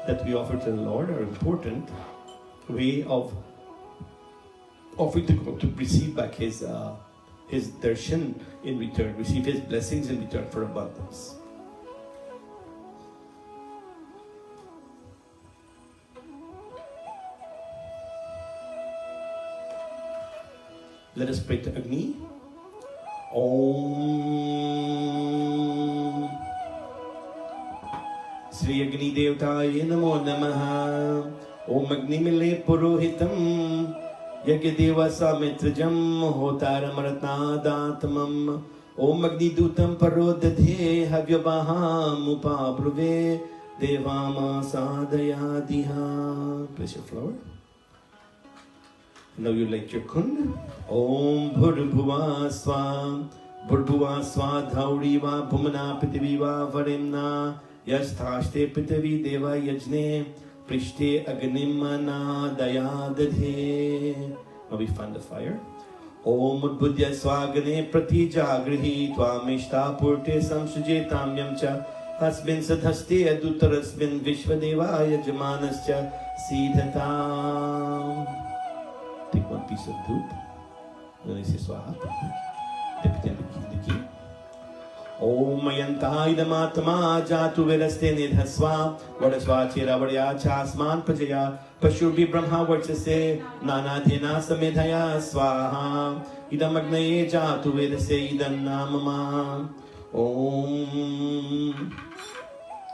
that we offer to the Lord are important way of offering to God to receive back His darshan in return, receive His blessings in return for abundance. Let us pray to Agni. Om Sri Agni Devtaye Namo Namaha. Om Agni Mile Purohitam Yagyadeva Samitrajam Hotaram Ratnadatamam. Om Agni Dutam Parodadhe Havyabaham Upabruve Devama Sadayadiha. Place your flower. Now you light your kund. Om Bhurbhuva Swa Bhurbhuva Swa Dhauriva Bhumana Prithiviva Varimna Yasthashte Prithivi Deva Yajne Prishte Agnimana Dayadadhe. Now we fan the fire. Om Udbudya Swagane Prati Jagrihi Tvamishta Purte Samsujetam Yamcha Hasbin Sadhaste Adutarasbin Vishvadeva Yajmanascha Siddhatam. Take one piece of doop. Then I say swaha. Dip it in the key. Om Mayantai Damatama Jatu Velaste Nidhaswa Vadaswa Chira Varya Chasman Pajaya Pashurbi Brahma Varchase Nana Dhena Samedhaya Swaha Idam Agnaye Jatu Velase Idam Namama Om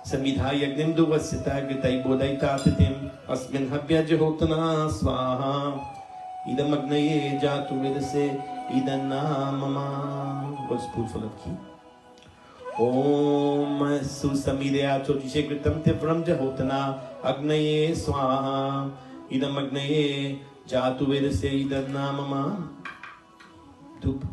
Samidhaya Agnim Duvasita Gritai Bodaita Titim Asmin Habya Jahotana Swaha Idam Agnaye Jatu Vedase Idam Namama. One spoonful of ghee. Om Susamirya Chotishe Tivram Jahotana Agnaye Swaha Idam Agnaye Jatu Vedase Idam Namama. Dup.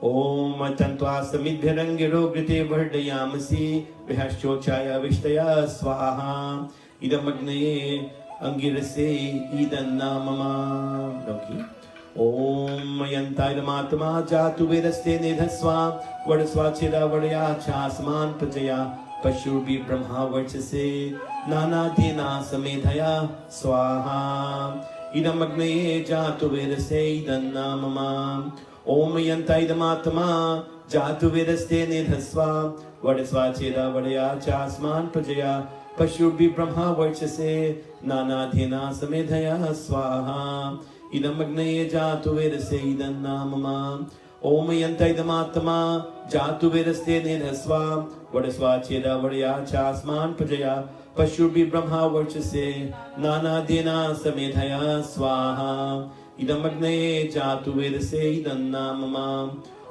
Om Tantva Samidhyarangiro Grite Vardayamasi Vihashochaya Vishtaya Swaha Idam Agnaye Angirase Idam Namama. Okay. Om Mayantai Ramatma Jatu Vedaste Nidhaswa Vadaswa Chira Vadaya Chasman Pajaya Pashurbi Brahma Varchase Nana Dhena Samedhaya Swaha Idam Agnaye Jatu Vedase Idam Namama. Om Mayantai Ramatma Jatu Vedaste Nidhaswa Vadaswa Chira Vadaya Chasman Pajaya Pashurbi Brahma Varchase Nana Dhena Samedhaya Swaha Idam Agnaye Jatu Vedase Idam Namama. Om Yantai Damatama Jatu Vedaste Nidhaswa Vadaswa Cheda Vadaya Chasman Pajaya Pashurbi Brahma Varchase Nana Dhena Samedhaya Swaha Idam Agnaye Jatu Vedase Idam Namama.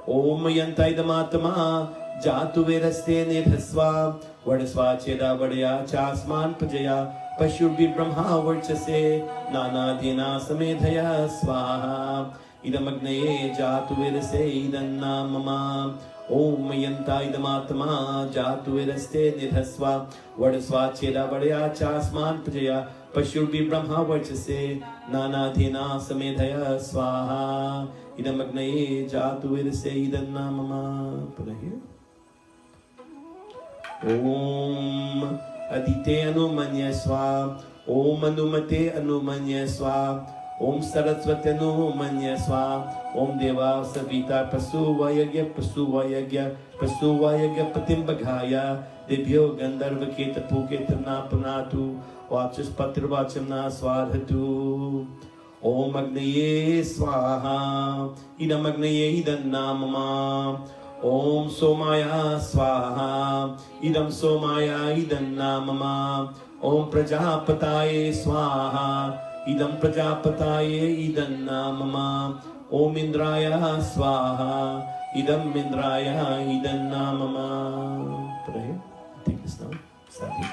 Om Yantai Damatama Jatu Vedaste Nidhaswa Vadaswa Cheda Vadaya Chasman Pajaya Pashurbi Brahma Varchase Nana Dhena Samedhaya Swaha Idam Agnaye Jatu Vedase Idam Namama. Om Yantai Damatama Jatu Vedaste Nidhaswa Vadaswa Cheda Vadaya Chasman Pajaya Pashurbi Brahma Varchase Nana Dhena Samedhaya Swaha Idam Agnaye Jatu Vedase Idam Namama. Put it here. Om Adite Anumanya Swa Om Anumate Anumanya Swa Om Saraswatenu Manya Swa. Om Deva Savita Prasuvayagya Prasuvayagya Prasuvayagya Patimbagaya Debhyo Gandharva Keta Puketana Panatu Vachas Patirvachamna Swadhatu. Om Agnaye Swaha. Idam Agnaye Idannamama. Om Somaya Swaha. Idam Somaya Idannamama. Om Prajapataye Swaha. Idam Prajapataye Idannamama. Om Indraya Swaha. Idam Indraya Idannamama. Pray. Take this now. Starting.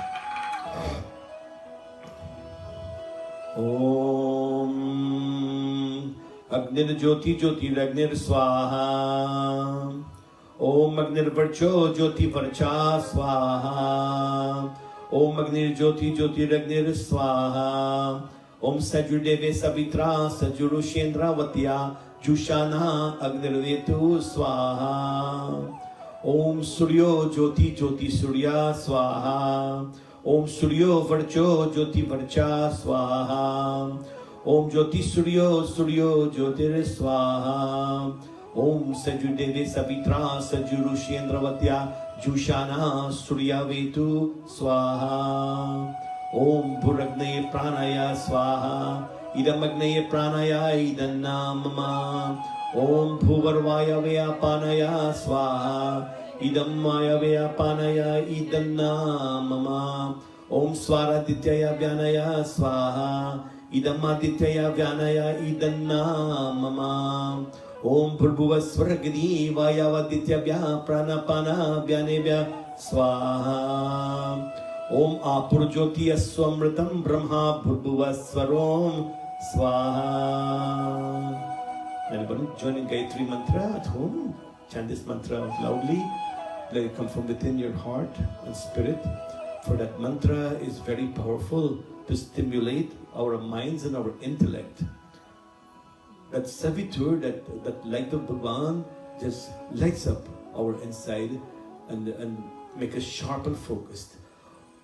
Om Agnir Jyoti Jyoti Ragnir Swaha. Om Agnir Varcho Jyoti Varcha Swaha. Om Agnir Jyoti Jyoti Ragnir Swaha. Om Sajudeve Savitra Sajuru Shendravatiya Jushana Agnirvetu Swaha. Om Suryo Jyoti Jyoti Surya Swaha. Om Suryo Varcho Jyoti Varcha Swaha. Om Jyoti Suryo Suryo Jyotir Swaha. Om Sajudeve Savitra Sajuru Shendravatiya Jushana Surya Vetu Swaha. Om Bhuragnaye Pranaya Swaha. Idam Agnaye Pranaya Idannamama. Om Bhuvarvaya Vyapanaya Swaha. Idam Maya Vyapanaya Idannamama. Om Swaradityaya Vyanaya Swaha. Idam Adityaya Vyanaya Idannamama. Om Bhurbhuvasvaragni Vayavaditya Vya Pranapana Vyanebhya Swaha. Om Apurjyoti Aswamritam Brahma Bhurbhuvasvarom Swaha. Anybody joining Gayatri Mantra at home? Chant this mantra out loudly. Let it come from within your heart and spirit. For that mantra is very powerful to stimulate our minds and our intellect. That Savitur, that light of Bhagavan just lights up our inside and make us sharp and focused.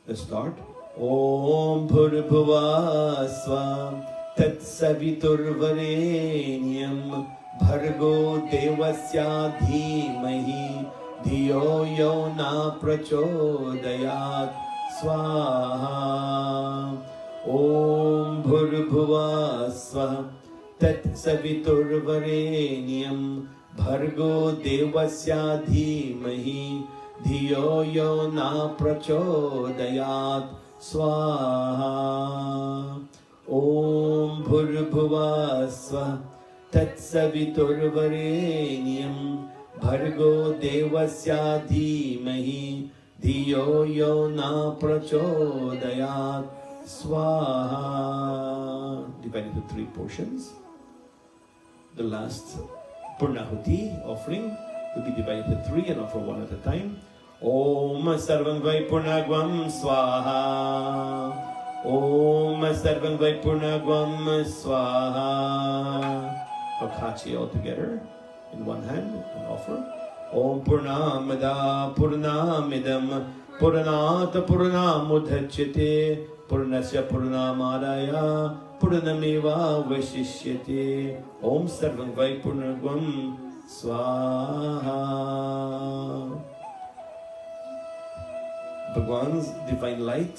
Let's start. Om Bhurbhuva Swa Tat Savitur Varenyam Bhargo Devasya Dhimahi Dhiyo Yo Na Prachodayat Swaha. Om Bhurbhuva Swa Tat Savitur Varenyam Bhargo Devasya Dhimahi Dhiyo Yo Na Prachodayat Swaha. Om Bhurbhuva Swa Tat Savitur Varenyam Bhargo Devasya Dhimahi Dhiyo Yo Na Prachodayat Swaha. Divided into three portions. The last Purnahuti offering will be divided into three and offer one at a time. Om Sarvam Vaipurnagvam Swaha. Om Sarvam Vaipurnagvam Swaha. Akachi all together in one hand and offer. Om Purnamada Purnamidam Purnat Purnamudhachyate Purnasya Purnamadaya Purnameva Vashishyate. Om Sarvam Vaipurnagvam Swaha. Bhagwan's divine light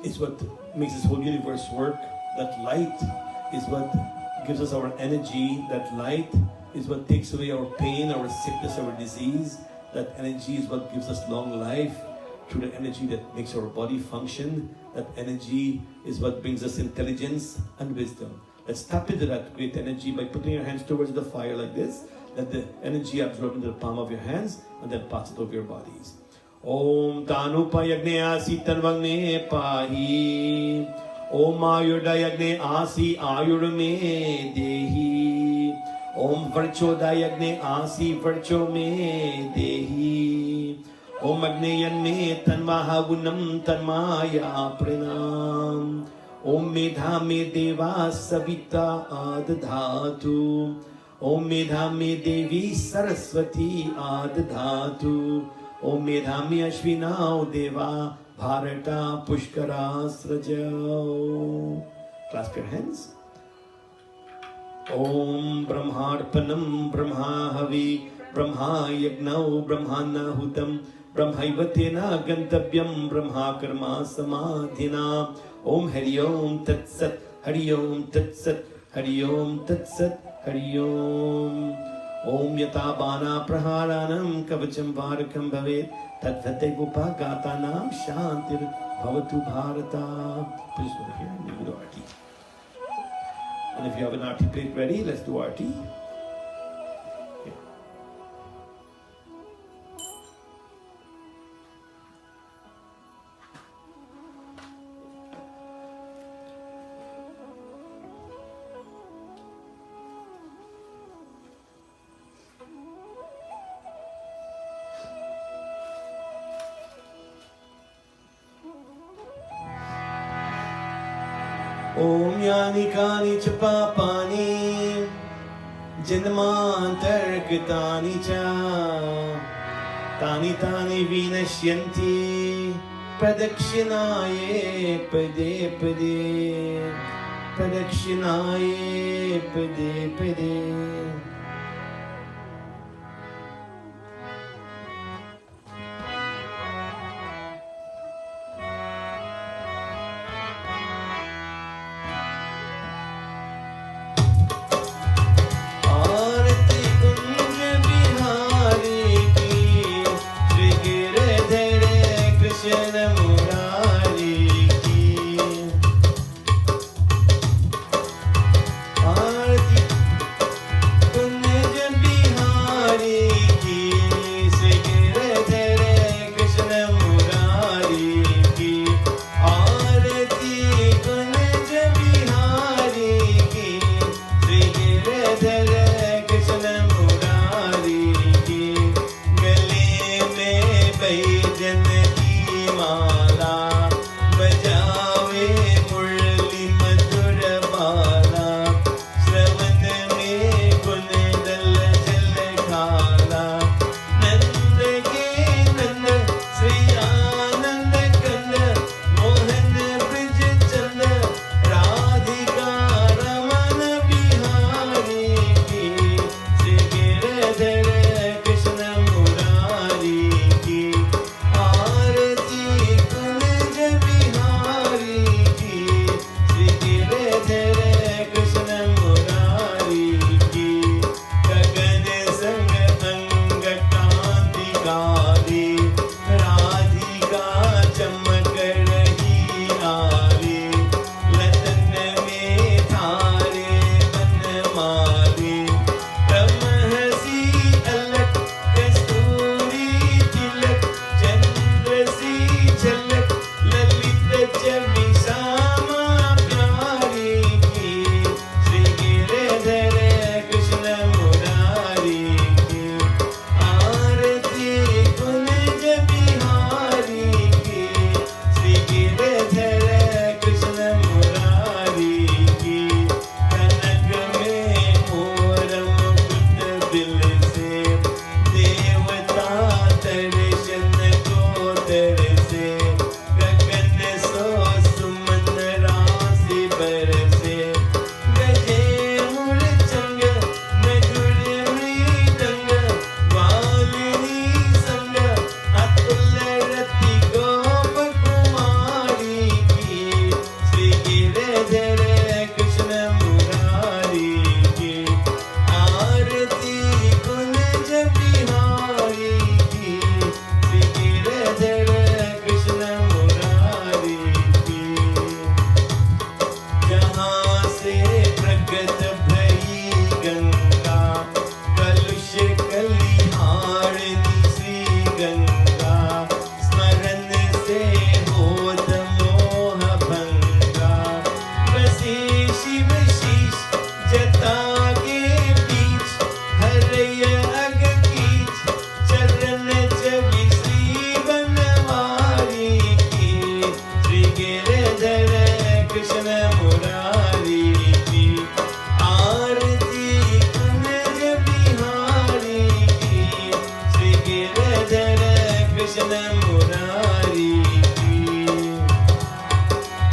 is what makes this whole universe work. That light is what gives us our energy. That light is what takes away our pain, our sickness, our disease. That energy is what gives us long life. Through the energy that makes our body function. That energy is what brings us intelligence and wisdom. Let's tap into that great energy by putting your hands towards the fire like this. Let the energy absorb into the palm of your hands and then pass it over your bodies. Om Tanupayagne Asi Tanvagne Pahi. Om Ayurdayagne Asi Ayurme Dehi. Om Varchodayagne Asi Varcho Me Dehi. Om Agneyan Me Tanmahavunam Tanmaya Pranam. Om Medha Me Deva Savita Adadhatu. Om Medha Me Devi Saraswati Adadhatu. Om Medha Me Ashvinao Deva Bharata Pushkara Srajao. Clasp your hands Om Brahmarpanam Brahmahavi Brahma Yagnau Brahmanahutam Brahmaivatena Gantabyam Brahma Karma Samadhina. Om Hari Om Tat Sat Hari Om Tat Sat Hari Om Tat Sat Hari Om. Om Yata Bana Praharanam Kavacham Varakam Bhavet Tatvate Upagatanam Shantir Bhavatu Bharata. Please go here and do the arti. And if you have an arti plate ready, let's do arti. Om Yani Kani Chapapani Janmantarkatani Cha Tani Tani Vinashyanti Pradakshinaye Pade Pade Pradakshinaye Pade Pade.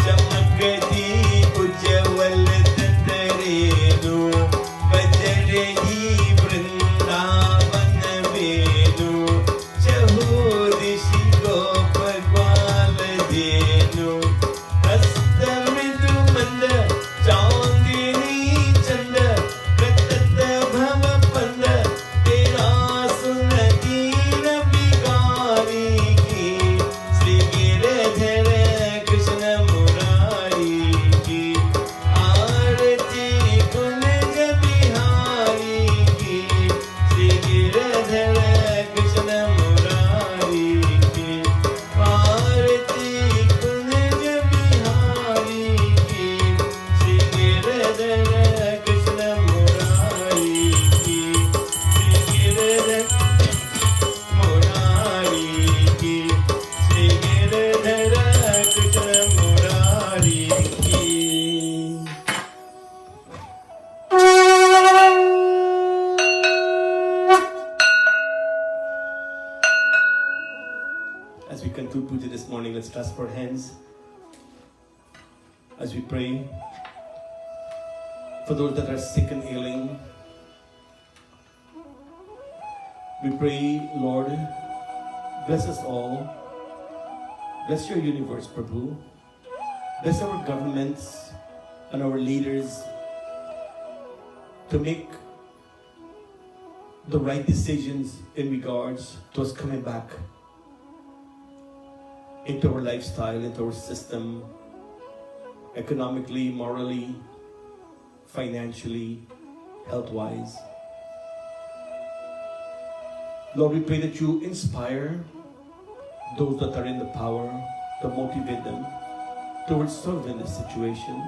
चमकती उज्जवल ततरेनु As we conclude puja this morning, let's clasp our hands as we pray for those that are sick and ailing. We pray, Lord, bless us all. Bless your universe, Prabhu. Bless our governments and our leaders to make the right decisions in regards to us coming back into our lifestyle, into our system, economically, morally, financially, health-wise. Lord, we pray that you inspire those that are in the power to motivate them towards solving this situation,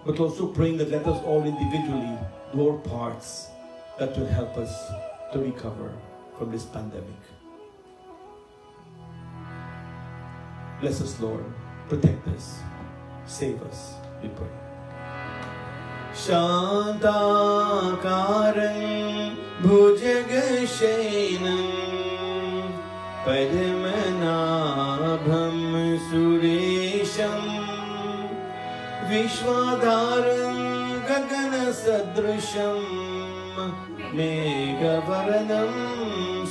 but also praying that let us all individually do our parts that will help us to recover from this pandemic. Bless us, Lord. Protect us. Save us, we pray. Shantakaram bhujagashainam padmanabham suresham vishwadharam gaganasadrusham megavaranam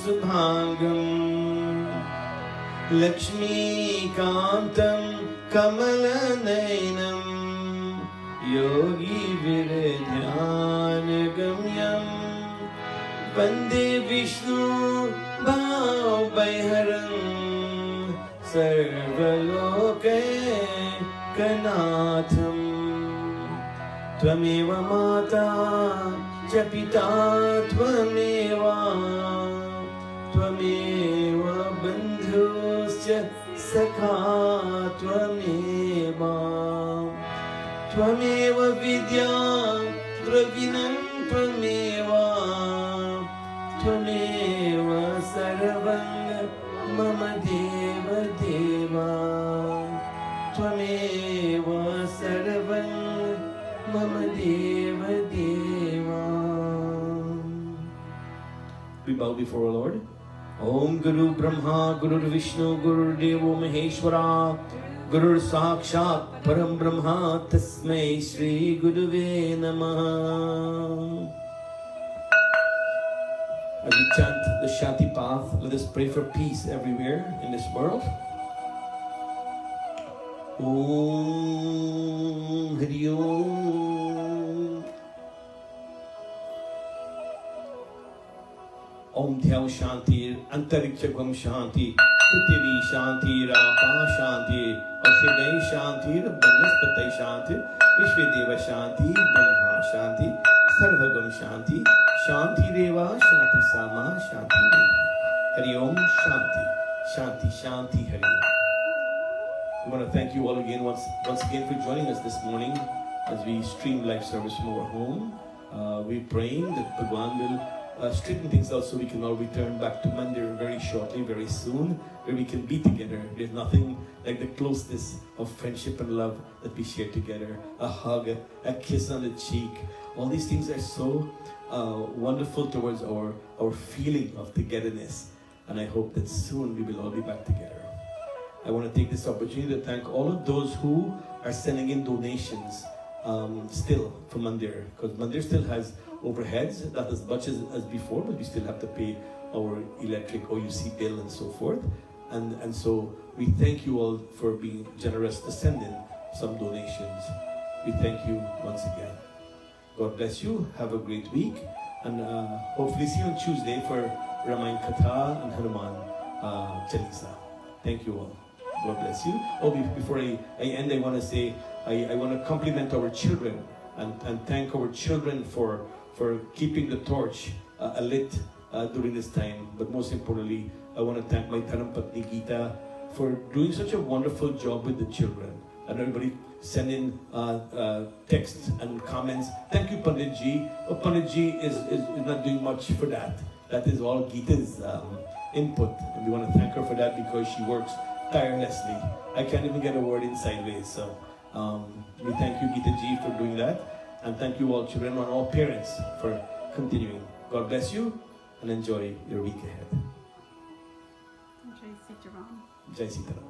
subhangam Lakshmikantam Kamalaнаinam Yogi Viradhyanagamyam Vande Vishnu Bhavaharam Sarvalokaikanatham Tvameva Mata cha Pita Tvameva Tvameva Bandhuscha Sakha Tvameva Tvameva Vidya Dravinam Tvameva Tvameva Sarvang Mama Deva Deva Tvameva Sarvang Mama Deva Deva. We bow before our Lord. Om Guru Brahma, Guru Vishnu, Guru Devo Maheshwara, Guru Sakshat Param Brahma, Tasmai Shri Guruve Namaha. As we chant the Shanti Path, let us pray for peace everywhere in this world. Om Hari Om. Om Dhyam Shanti, Antarikshagam Shanti, Prithvi Shanti, Rapa Shanti, Oshidai Shanti, Banaspati Shanti, Vishvedeva Shanti, Brahma Shanti, Sarvagam Shanti, Shanti Deva, Shanti Sama, Shanti Deva. Hari Om Shanti, Shanti, Shanti Hari. We want to thank you all again, once again for joining us this morning as we stream live service from our home. We're praying that Bhagwan will straighten things out so we can all return back to Mandir very shortly, very soon, where we can be together. There's nothing like the closeness of friendship and love that we share together. A hug, a kiss on the cheek. All these things are so wonderful towards our feeling of togetherness. And I hope that soon we will all be back together. I want to take this opportunity to thank all of those who are sending in donations still for Mandir, because Mandir still has overheads, not as much as before, but we still have to pay our electric OUC bill and so forth. And so we thank you all for being generous to send in some donations. We thank you once again. God bless you. Have a great week. And hopefully see you on Tuesday for Ramayana Katha and Hanuman Chalisa. Thank you all. God bless you. Oh, before I end, I want to say, I want to compliment our children and thank our children for keeping the torch lit during this time. But most importantly, I want to thank my Dharampatni Geeta for doing such a wonderful job with the children. And everybody send in texts and comments. Thank you, Pandit Ji. Oh, Pandit Ji is not doing much for that. That is all Geeta's input. And we want to thank her for that because she works tirelessly. I can't even get a word in sideways. So we thank you, Geeta Ji, for doing that. And thank you all children and all parents for continuing. God bless you and enjoy your week ahead. Jai Sitaram. Jai Sitaram.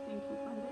Thank you, Pandit.